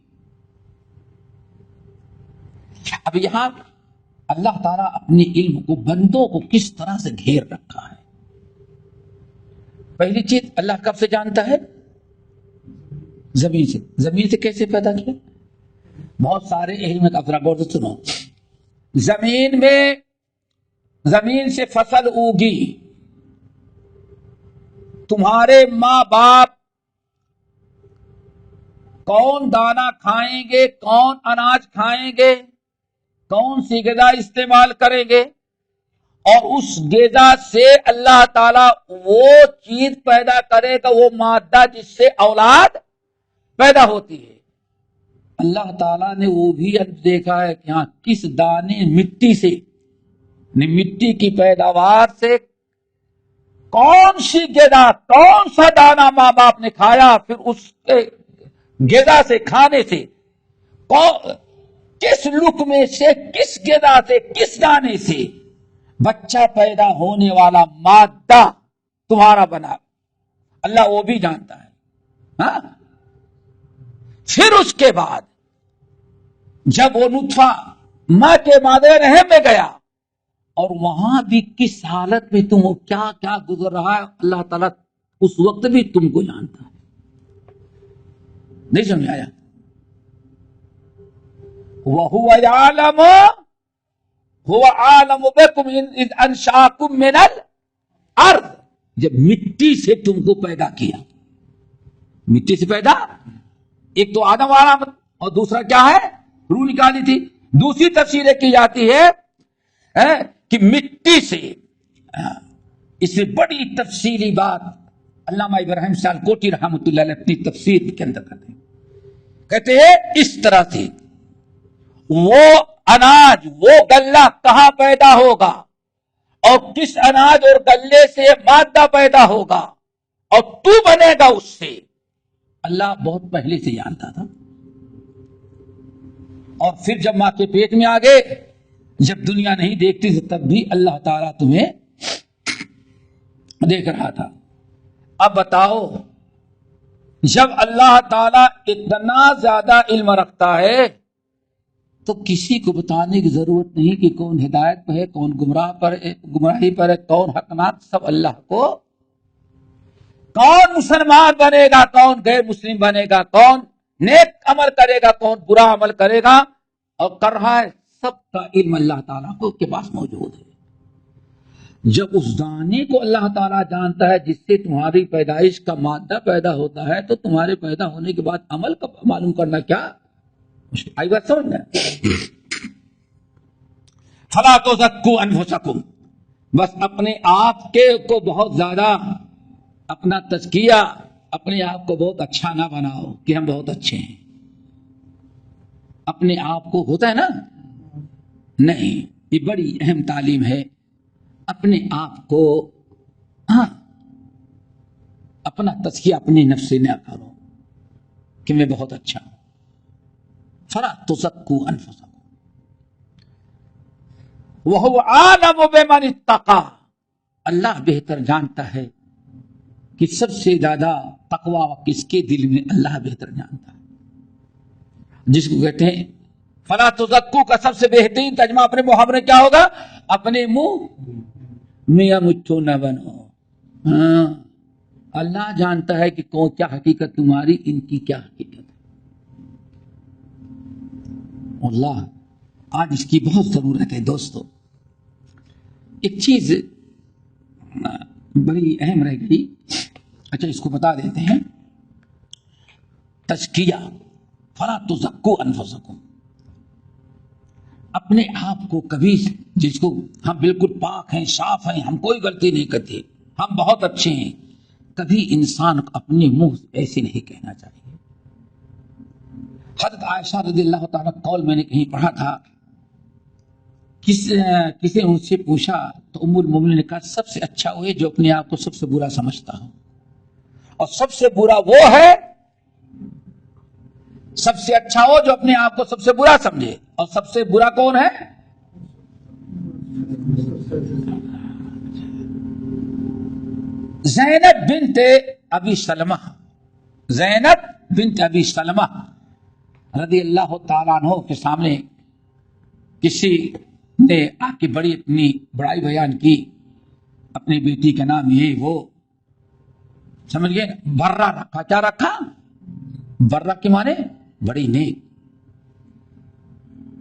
اب یہاں اللہ تعالیٰ اپنے علم کو بندوں کو کس طرح سے گھیر رکھا ہے۔ پہلی چیز اللہ کب سے جانتا ہے؟ زمین سے۔ زمین سے کیسے پیدا کیا؟ بہت سارے علم کا ذرا غور سے سنو۔ زمین سے فصل اگی، تمہارے ماں باپ کون دانا کھائیں گے، کون اناج کھائیں گے، کون سی غذا استعمال کریں گے، اور اس غذا سے اللہ تعالیٰ وہ چیز پیدا کرے گا، وہ مادہ جس سے اولاد پیدا ہوتی ہے۔ اللہ تعالیٰ نے وہ بھی دیکھا ہے کہ ہاں کس دانے مٹی سے، مٹی کی پیداوار سے کون سی غذا، کون سا دانا ماں باپ نے کھایا، پھر اس کے غذا سے، کھانے سے، کس لقمے سے، کس غذا سے، کس دانے سے بچہ پیدا ہونے والا مادہ تمہارا بنا، اللہ وہ بھی جانتا ہے۔ ہاں پھر اس کے بعد جب وہ نطفہ ماں کے مادے رحم میں گیا، اور وہاں بھی کس حالت میں تم کیا کیا گزر رہا ہے، اللہ تعالیٰ اس وقت بھی تم کو جانتا ہے۔ نہیں سمجھ آیا؟ وَهُوَ يَعْلَمُ هُوَ عَالَمُ بِكُمْ إِذْ أَنشَأَكُمْ مِنَ الْأَرْضِ، جب مٹی سے تم کو پیدا کیا، مٹی سے پیدا، ایک تو آدم والا اور دوسرا کیا ہے؟ روح نکالی تھی۔ دوسری تفسیر کی جاتی ہے کہ مٹی سے، اس سے بڑی تفصیلی بات علامہ ابراہیم سیالکوٹی رحمۃ اللہ علیہ اپنی تفسیر کے اندر کہتے ہیں اس طرح سے وہ اناج، وہ غلہ کہاں پیدا ہوگا، اور کس اناج اور غلے سے مادہ پیدا ہوگا، اور تو بنے گا اس سے، اللہ بہت پہلے سے جانتا تھا۔ اور پھر جب ماں کے پیٹ میں آ گئے، جب دنیا نہیں دیکھتی تھی تب بھی اللہ تعالیٰ تمہیں دیکھ رہا تھا۔ اب بتاؤ، جب اللہ تعالیٰ اتنا زیادہ علم رکھتا ہے تو کسی کو بتانے کی ضرورت نہیں کہ کون ہدایت پر ہے، کون گمراہی پر ہے، کون حقناک، سب اللہ کو۔ کون مسلمان بنے گا، کون غیر مسلم بنے گا، کون نیک عمل کرے گا، کون برا عمل کرے گا اور کر رہا ہے، سب کا علم اللہ تعالیٰ کو کے پاس موجود ہے۔ جب اس دانے کو اللہ تعالیٰ جانتا ہے جس سے تمہاری پیدائش کا مادہ پیدا ہوتا ہے، تو تمہارے پیدا ہونے کے بعد عمل کا معلوم کرنا کیا آئی بات سمجھ میں؟ فلا تزکوا انفسکم، بس اپنے آپ کے کو بہت زیادہ اپنا تزکیہ، اپنے آپ کو بہت اچھا نہ بناؤ کہ ہم بہت اچھے ہیں. اپنے آپ کو ہوتا ہے نا، نہیں، یہ بڑی اہم تعلیم ہے. اپنے آپ کو اپنا تزکیہ اپنے نفس سے نہ کرو کہ میں بہت اچھا ہوں. فلا تزکوا انفسکم وَهُوَ أَعْلَمُ بِمَنِ اتَّقَىٰ، اللہ بہتر جانتا ہے کہ سب سے زیادہ تقوی کس کے دل میں، اللہ بہتر جانتا ہے. جس کو کہتے ہیں فلا تزکو کا سب سے بہترین ترجمہ اپنے محاورے کیا ہوگا؟ اپنے منہ میاں مٹھو نہ بنو. ہاں، اللہ جانتا ہے کہ کون کیا حقیقت تمہاری، ان کی کیا حقیقت ہے. اللہ آج اس کی بہت ضرورت ہے دوستو. ایک چیز بڑی اہم رہ گئی، اچھا اس کو بتا دیتے ہیں. تزکیہ، فلا تزکوا انفسکم، اپنے آپ کو کبھی، جس کو ہم بالکل پاک ہیں، صاف ہیں، ہم کوئی غلطی نہیں کرتے، ہم بہت اچھے ہیں، کبھی انسان کو اپنے منہ ایسے نہیں کہنا چاہیے. حضرت عائشہ رضی اللہ تعالیٰ قول میں نے کہیں پڑھا تھا، کسی نے ان سے پوچھا تو ام المومنین نے کہا سب سے اچھا وہ ہے جو اپنے آپ کو سب سے برا سمجھتا ہو، اور سب سے برا وہ ہے، سب سے اچھا ہو جو اپنے آپ کو سب سے برا سمجھے، اور سب سے برا کون ہے؟ زینب بنت ابی سلمہ، زینب بنت ابی سلمہ رضی اللہ تعالیٰ عنہ کے سامنے کسی نے آ کے بڑی اپنی بڑائی بیان کی، اپنی بیٹی کا نام یہ وہ، سمجھ گئے، برہ رکھا. کیا رکھا؟ برہ کے معنی بڑی نیک.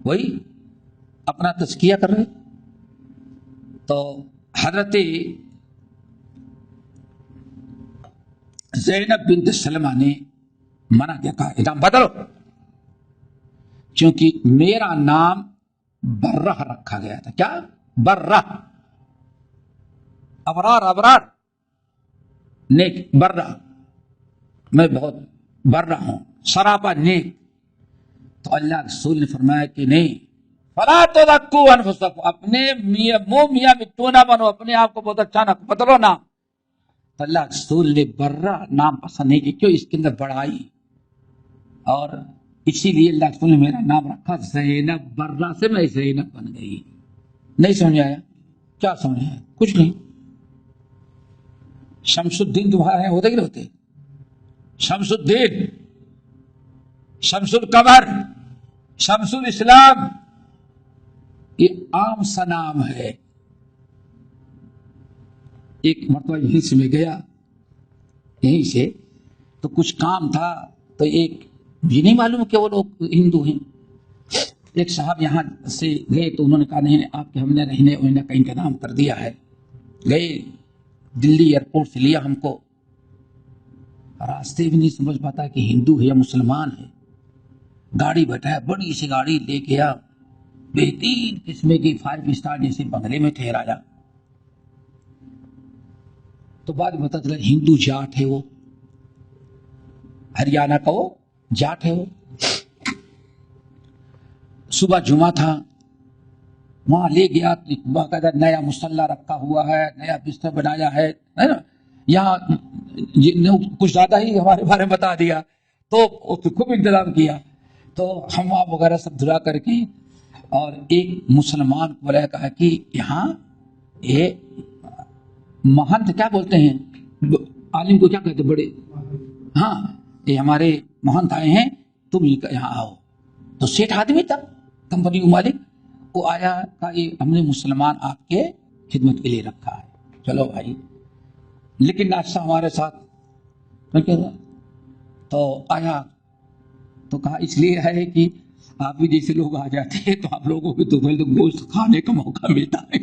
وہی اپنا تزکیہ کر رہے. تو حضرت زینب بنت سلمہ نے منع کیا، کہا نام بدلو، کیونکہ میرا نام برہ رکھا گیا تھا. کیا؟ برہ، ابرار، ابرار نیک، برہ، میں بہت برہ ہوں، سراپا نیک. تو اللہ رسول نے فرمایا کہ نہیں، فلا تزکوا انفسکم، اپنے منہ میاں مٹھو نہ بنو، اپنے آپ کو بہت اچھا نہ بدلو نام. تو اللہ رسول نے برہ نام پسند نہیں کیا، کیوں؟ اس کے اندر بڑائی، اور اسی لیے اللہ رسول نے میرا نام رکھا زینب. برہ سے میں زینب بن گئی. نہیں سمجھ آیا؟ کیا سمجھ آیا؟ کچھ نہیں. شمس الدین تمہارے ہوتے کہ نہیں ہوتے؟ شمس الدین، شمس القمر، شمس الاسلام، یہ عام سا نام ہے. ایک مرتبہ یہیں سے میں گیا، یہیں سے تو کچھ کام تھا، تو ایک یہ نہیں معلوم کہ وہ لوگ ہندو ہیں. ایک صاحب یہاں سے گئے تو انہوں نے کہا نہیں آپ کے ہم نے رہنے وہنے کا انتظام کر دیا ہے. گئے دلی ایئرپورٹ سے لیا ہم کو، راستے بھی نہیں سمجھ پاتا کہ ہندو ہے یا مسلمان ہے. گاڑی بیٹھایا، بڑی سی گاڑی لے کے آیا، بہترین قسم کی 5 اسٹار جیسے بنگلے میں ٹھہرایا. تو بعد میں پتا چلا ہندو جاٹ ہے، وہ ہریانہ کا وہ جاٹ ہے. وہ صبح جمعہ تھا، وہاں لے گیا، باقاعدہ نیا مسلح رکھا ہوا ہے، نیا بستر بنایا ہے نا. یہاں کچھ زیادہ ہی ہمارے بارے میں بتا دیا، تو خوب انتظام کیا. تو ہموار وغیرہ سب دھلا کر کے، اور ایک مسلمان کو بلایا، کہا کہ یہاں یہ مہنت کیا بولتے ہیں، عالم کو کیا کہتے بڑے، ہاں یہ ہمارے مہنت آئے ہیں، تم یہاں آؤ. تو سیٹھ آدمی تھا، کمپنی کا مالک، وہ آیا، کہا یہ ہم نے مسلمان آپ کے خدمت کے لیے رکھا ہے، چلو بھائی، لیکن ناشتہ ہمارے ساتھ. تو آیا تو کہا اس لیے ہے کہ آپ بھی جیسے لوگ آ جاتے ہیں تو آپ لوگوں کو تو گوشت کھانے کا موقع ملتا ہے.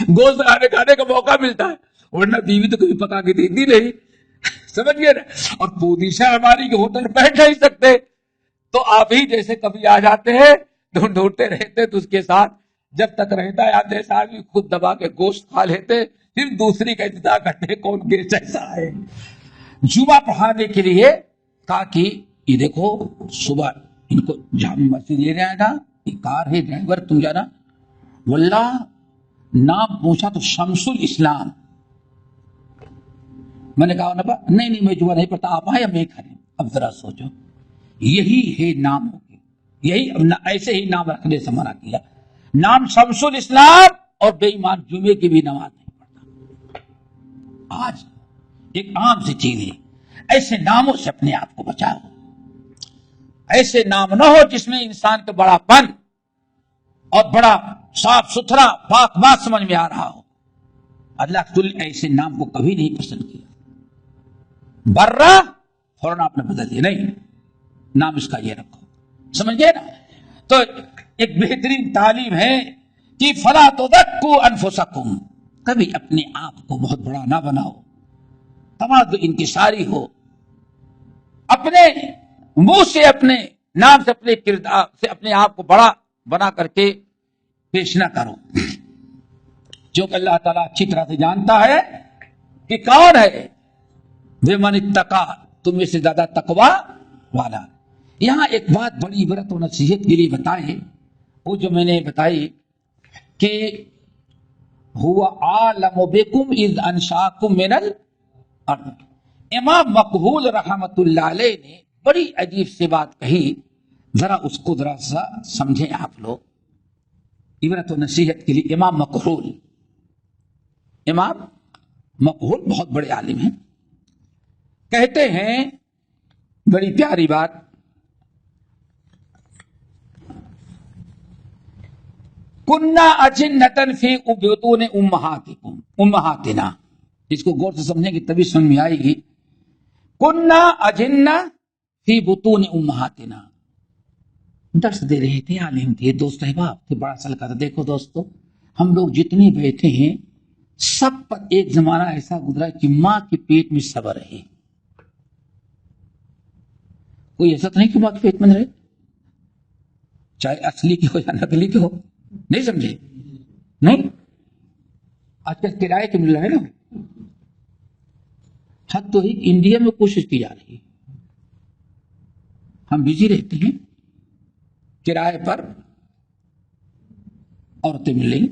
گوشت کھانے کا موقع ملتا ہے، ورنہ بیوی تو کبھی پکا کے دیتی نہیں، سمجھ گئے نا؟ اور پوزیشن ہماری کہ ہوٹل بیٹھ نہیں سکتے، تو آپ ہی جیسے کبھی آ جاتے ہیں، ڈھونڈتے رہتے، تو اس کے ساتھ جب تک رہتا ہے آپ جیسا آدمی خود دبا کے گوشت کھا لیتے، پھر دوسری کا انتظار کرتے کون گیسٹ ایسا ہے۔ جمعہ پڑھانے کے لیے کہا کہ یہ دیکھو صبح ان کو جامع مسجد لے آئے گا، یہ کار ہے ڈرائیور، تم جانا۔ واللہ نام پوچھا تو شمس الاسلام، میں نے کہا نہیں میں جمعہ نہیں پڑھتا، آپ آئے میں کھڑے۔ اب ذرا سوچو، یہی ہے ناموں کے، یہی ایسے ہی نام رکھنے سے منع کیا، نام شمس الاسلام، اور بے ایمان جمعے کی بھی نماز نہیں پڑھتا۔ آج ایک عام سی چیز ہے، ایسے ناموں سے اپنے آپ کو بچاؤ، ایسے نام نہ ہو جس میں انسان کا بڑا پن اور بڑا صاف ستھرا پاک بات سمجھ میں آ رہا ہو۔ اللہ تعالی ایسے نام کو کبھی نہیں پسند کیا۔ برہ فوراً آپ نے بدل دیا، نہیں نام اس کا یہ رکھو، سمجھ گئے نا؟ تو ایک بہترین تعلیم ہے کہ فلا تزکوا انفسکم، کبھی اپنے آپ کو بہت بڑا نہ بناؤ، تواضع انکساری ہو، اپنے منہ سے اپنے نام سے اپنے کردار سے اپنے آپ کو بڑا بنا کر کے پیش نہ کرو، جو کہ اللہ تعالیٰ اچھی طرح سے جانتا ہے کہ کون ہے وَمَنِ اتَّقَىٰ، تم میں سے زیادہ تقویٰ والا۔ یہاں ایک بات بڑی عبرت و نصیحت کے لیے بتائے، وہ جو میں نے بتائی کہ هُوَ عَالَمُ بِكُمْ اِذْ أَنشَأَكُم مِّنَ الْأَرْضِ۔ امام مقبول رحمت اللہ علیہ نے بڑی عجیب سی بات کہی، ذرا اس کو ذرا سا سمجھیں آپ لوگ، عبرت و نصیحت کے لیے۔ امام مقبول بہت بڑے عالم ہیں، کہتے ہیں بڑی پیاری بات، کننا اجنتن فی بطون امہاتنا، اس کو غور سے سمجھیں گے تبھی سمجھ میں آئے گی۔ کننا اجنہ فی بطون امہاتنا، درس دے رہے تھے، عالم تھے، دوست احباب تھے، بڑا سلکا تھا۔ دیکھو دوستو، ہم لوگ جتنے بیٹھے ہیں سب پر ایک زمانہ ایسا گزرا کہ ماں کے پیٹ میں صبر رہے۔ کوئی ایسا تو نہیں کہ ماں کے پیٹ میں رہے، چاہے اصلی کی ہو یا نقلی کی ہو، نہیں سمجھے؟ نہیں، آج کل کرائے کے مل رہا ہے نا، حد تو ہی انڈیا میں کوشش کی جا رہی ہے، ہم بزی رہتے ہیں، کرائے پر عورتیں مل رہی،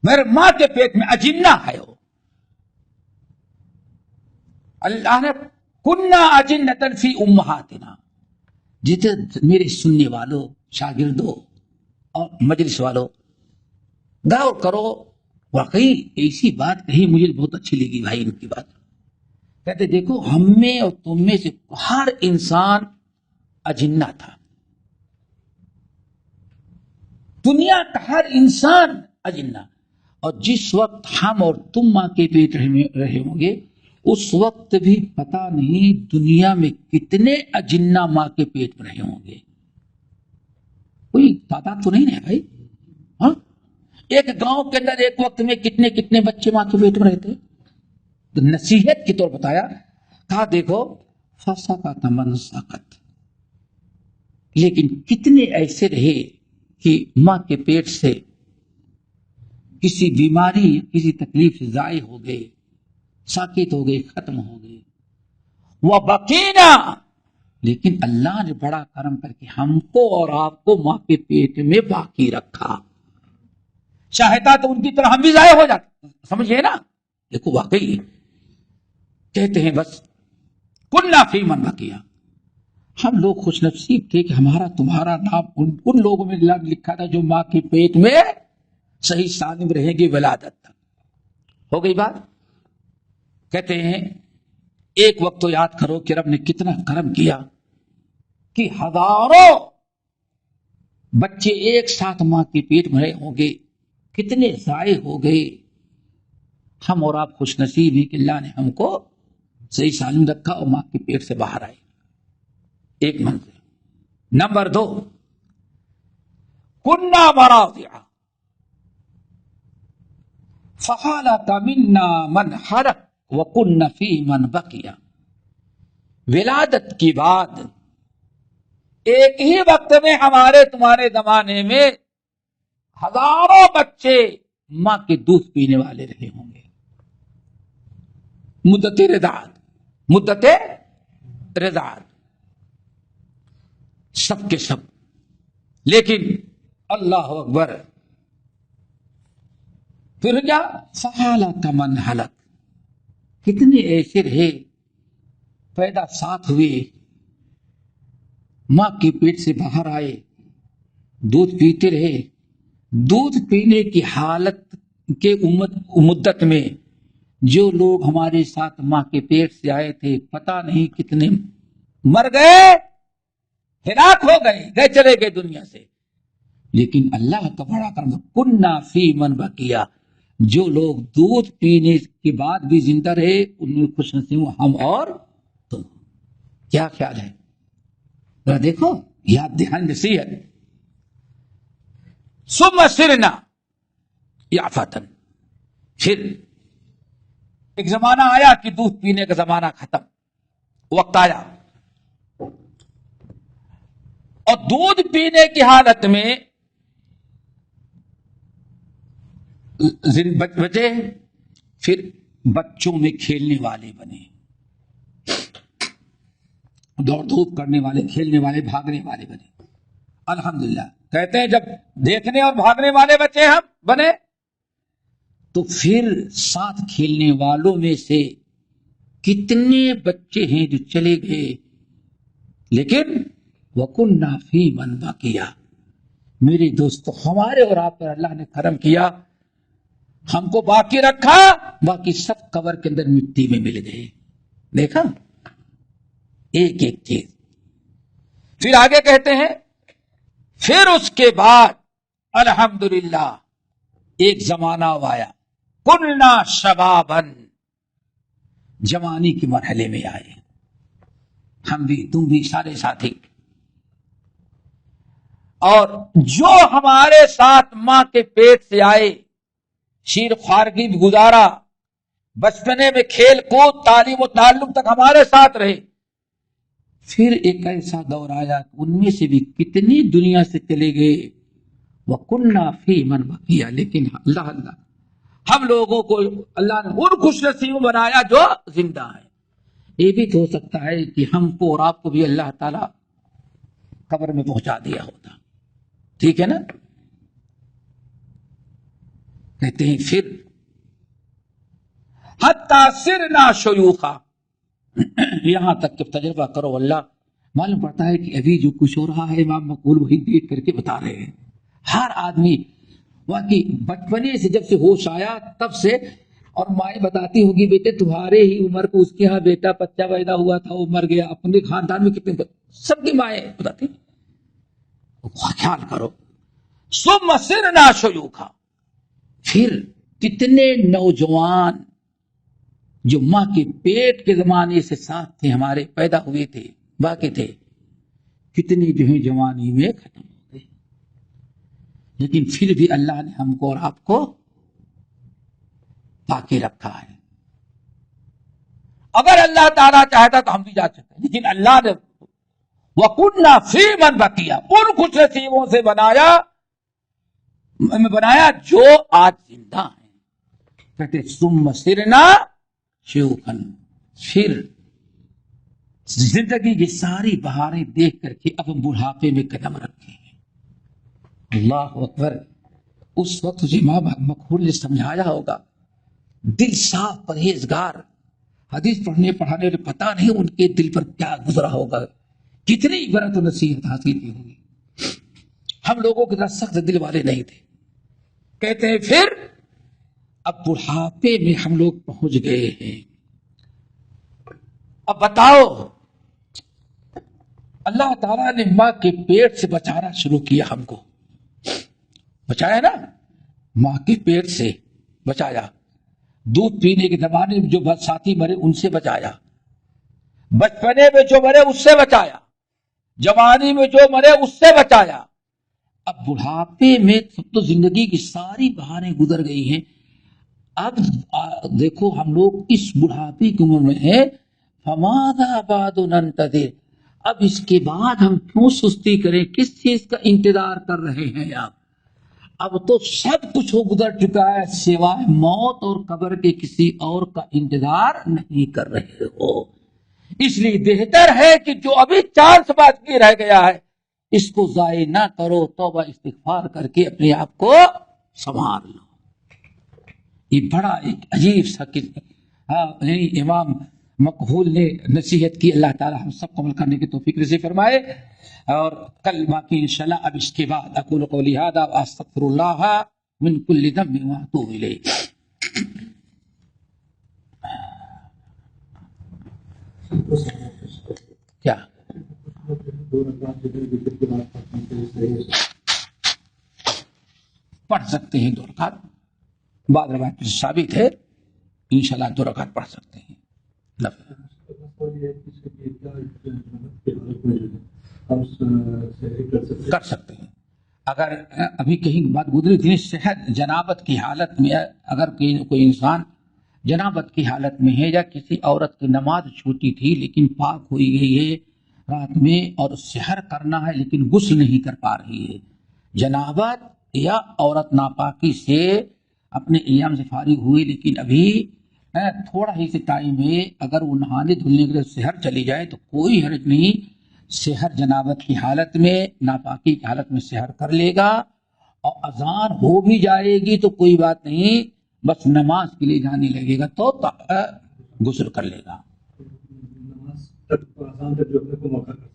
مگر ماں کے پیٹ میں اجنہ ہے وہ۔ اللہ نے کننا اجنتن فی امہاتنا، جتنے میرے سننے والوں، شاگردوں اور مجلس والوں غور کرو، واقعی ایسی بات کہی مجھے بہت اچھی لگی بھائی ان کی بات۔ کہتے دیکھو ہم میں اور تم میں سے ہر انسان اجنہ تھا، دنیا کا ہر انسان اجنہ، اور جس وقت ہم اور تم ماں کے پیٹ رہے ہوں گے اس وقت بھی پتا نہیں دنیا میں کتنے اجنہ ماں کے پیٹ میں رہے ہوں گے، کوئی تعداد تو نہیں ہے بھائی۔ ہاں، ایک گاؤں کے اندر ایک وقت میں کتنے کتنے بچے ماں کے پیٹ میں رہتے، تو نصیحت کے طور بتایا، کہا دیکھو فسقط من سقط، لیکن کتنے ایسے رہے کہ ماں کے پیٹ سے کسی بیماری کسی تکلیف سے ضائع ہو گئے، ساکت ہو گئے، ختم ہو گئے۔ وَبَقِينَا، لیکن اللہ نے بڑا کرم کر کے ہم کو اور آپ کو ماں کے پیٹ میں باقی رکھا، چاہتا تو ان کی طرح ہم بھی ضائع ہو جاتے، سمجھے نا؟ دیکھو واقعی کہتے ہیں بس کُنَّا فِي مَن بَقِيَ، ہم لوگ خوش نصیب تھے کہ ہمارا تمہارا نام ان لوگوں میں لکھا تھا جو ماں کے پیٹ میں صحیح سالم رہیں گے ولادت تک۔ ہو گئی بات۔ کہتے ہیں ایک وقت تو یاد کرو کہ رب نے کتنا کرم کیا کہ ہزاروں بچے ایک ساتھ ماں کے پیٹ میں رہے ہوں گے، کتنے ضائع ہو گئے۔ ہم اور آپ خوش نصیب ہیں کہ اللہ نے ہم کو صحیح سالم رکھا اور ماں کے پیٹ سے باہر آئے، ایک منزل۔ نمبر 2، کننا مراضع، فَحَلَكَ مِنَّا مَنْ حَلَكَ وَكُنَّ فِي مَنْ بَقِيَ. ولادت کی بعد ایک ہی وقت میں ہمارے تمہارے زمانے میں ہزاروں بچے ماں کے دودھ پینے والے رہے ہوں گے. مدت رضاعت سب کے سب. لیکن اللہ اکبر پھر کیا فَحَلَكَ مَنْ حَلَكَ. کتنے ایسے رہے پیدا ساتھ ہوئے ماں کے پیٹ سے باہر آئے دودھ پیتے رہے. دودھ پینے کی حالت کے مدت میں جو لوگ ہمارے ساتھ ماں کے پیٹ سے آئے تھے پتہ نہیں کتنے مر گئے, ہلاک ہو گئے چلے گئے دنیا سے. لیکن اللہ کا بڑا کرم کُنَّا فِي مَنْ بَقِيَ. جو لوگ دودھ پینے کے بعد بھی زندہ رہے ان میں خوش نصیب ہم اور تم. کیا خیال ہے ذرا دیکھو, یاد دہان نصیحت. ثم سرنا یعفۃ. پھر ایک زمانہ آیا کہ دودھ پینے کا زمانہ ختم, وقت آیا اور دودھ پینے کی حالت میں بچے پھر بچوں میں کھیلنے والے بنے, دوڑ دھوپ کرنے والے, کھیلنے والے, بھاگنے والے بنے. الحمدللہ کہتے ہیں جب دیکھنے اور بھاگنے والے بچے ہم بنے تو پھر ساتھ کھیلنے والوں میں سے کتنے بچے ہیں جو چلے گئے. لیکن وَكُنَّا فِي مَنْ بَقِيَ. میرے دوستو ہمارے اور آپ پر اللہ نے کرم کیا, ہم کو باقی رکھا, باقی سب قبر کے اندر مٹی میں مل گئے. دیکھا ایک ایک چیز. پھر آگے کہتے ہیں پھر اس کے بعد الحمدللہ ایک زمانہ آیا کُنَّا شَبَابًا. جوانی کے مرحلے میں آئے ہم بھی تم بھی سارے ساتھی. اور جو ہمارے ساتھ ماں کے پیٹ سے آئے شیر خوارگی گزارا, بچپنے میں کھیل کود تعلیم و تعلم تک ہمارے ساتھ رہے. پھر ایک ایسا دور آیا ان میں سے بھی کتنی دنیا سے چلے گئے. وَكُنَّا فِي مَنْ بَقِيَ. لیکن اللہ ہم لوگوں کو اللہ نے ان خوش نصیب بنایا جو زندہ ہیں. یہ بھی تو ہو سکتا ہے کہ ہم کو اور آپ کو بھی اللہ تعالی قبر میں پہنچا دیا ہوتا. ٹھیک ہے نا. کہتے ہیں پھر حتی صرنا شیوخا. یہاں تک کہ تجربہ کرو اللہ معلوم پڑتا ہے کہ ابھی جو کچھ ہو رہا ہے امام مقبول وہی دیکھ کر کے بتا رہے ہیں. ہر آدمی واقعی بچپنے سے جب سے ہوش آیا تب سے, اور مائیں بتاتی ہوگی بیٹے تمہارے ہی عمر کو اس کے ہاں بیٹا بچہ پیدا ہوا تھا وہ مر گیا, اپنے خاندان میں کتنے سب کی مائیں بتاتی. خیال کرو. ثم صرنا شیوخا. پھر کتنے نوجوان جو ماں کے پیٹ کے زمانے سے ساتھ تھے ہمارے, پیدا ہوئے تھے, باقی تھے, کتنے جو ہیں جوانی میں ختم ہو گئے. لیکن پھر بھی اللہ نے ہم کو اور آپ کو باقی رکھا ہے. اگر اللہ تعالیٰ چاہتا تو ہم بھی جا سکتے, لیکن اللہ نے وَكُنَّا فِي مَنْ بَقِيَ ان خوش نصیبوں سے بنایا جو آج زندہ ہیں. کہتے ثم صرنا شیوخا. پھر زندگی کی ساری بہاریں دیکھ کر کے اب بڑھاپے میں قدم رکھے ہیں. اللہ اکبر. اس وقت جو امام مقبول نے سمجھایا ہوگا, دل صاف پرہیزگار, حدیث پڑھنے پڑھانے میں پتہ نہیں ان کے دل پر کیا گزرا ہوگا, کتنی عبرت و نصیحت حاصل کی ہوگی. ہم لوگوں کی طرح سخت دل والے نہیں تھے. کہتے ہیں پھر اب بڑھاپے میں ہم لوگ پہنچ گئے ہیں. اب بتاؤ اللہ تعالیٰ نے ماں کے پیٹ سے بچانا شروع کیا, ہم کو بچایا نا, ماں کے پیٹ سے بچایا. دودھ پینے کے زمانے میں جو ساتھی مرے ان سے بچایا, بچپنے میں جو مرے اس سے بچایا, جوانی میں جو مرے اس سے بچایا. اب بڑھاپے میں سب تو زندگی کی ساری بہاریں گزر گئی ہیں, اب دیکھو ہم لوگ اس بڑھاپے کی عمر میں ہیں، فماذا بعد ننتظر، اب اس کے بعد ہم کیوں سستی کریں، کس چیز کا انتظار کر رہے ہیں آپ؟ اب تو سب کچھ ہو گزر چکا ہے، سوائے موت اور قبر کے کسی اور کا انتظار نہیں کر رہے ہو۔ اس لیے بہتر ہے کہ جو ابھی چانس باقی رہ گیا ہے اس کو ضائع نہ کرو، توبہ استغفار کر کے اپنے آپ کو سنوار لو۔ یہ بڑا ایک عجیب سا امام مقبول نے نصیحت کی، اللہ تعالی ہم سب کو عمل کرنے کی توفیق نصیب فرمائے۔ اور کل باقی انشاءاللہ اب اس کے بعد اقول قولی ھذا واستغفر اللہ من کل ذنب واتوب الیہ۔ کیا پڑھ سکتے ہیں 2 رکعت، بعض روایت میں ثابت ہے، انشاءاللہ 2 رکعت پڑھ سکتے ہیں۔ کر سکتے ہیں۔ اگر ابھی کہیں بات گزری تھی صحت جنابت کی حالت میں، اگر کوئی انسان جنابت کی حالت میں ہے یا کسی عورت کی نماز چھوٹی تھی لیکن پاک ہوئی گئی ہے رات میں اور سحر کرنا ہے لیکن غسل نہیں کر پا رہی ہے، جنابت یا عورت ناپاکی سے اپنے ایام سے فارغ ہوئی لیکن ابھی تھوڑا ہی سے ٹائم ہے، اگر وہ نہانے دھلنے کے لیے سحر چلی جائے تو کوئی حرج نہیں، سحر جنابت کی حالت میں ناپاکی کی حالت میں سحر کر لے گا، اور اذان ہو بھی جائے گی تو کوئی بات نہیں، بس نماز کے لیے جانے لگے گا تو غسل کر لے گا،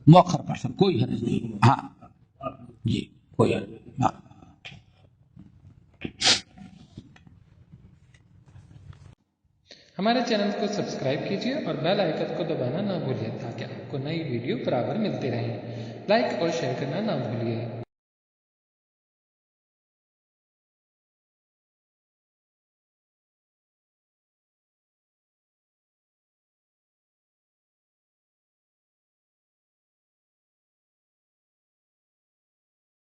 مؤخر کر سکتا، کوئی حرج نہیں۔ ہاں جی کوئی حرج نہیں۔ ہاں ہمارے چینل کو سبسکرائب کیجیے اور بیل آئیکن کو دبانا نہ بھولیے تاکہ آپ کو نئی ویڈیو برابر ملتی رہیں۔ لائک اور شیئر کرنا نہ بھولیے۔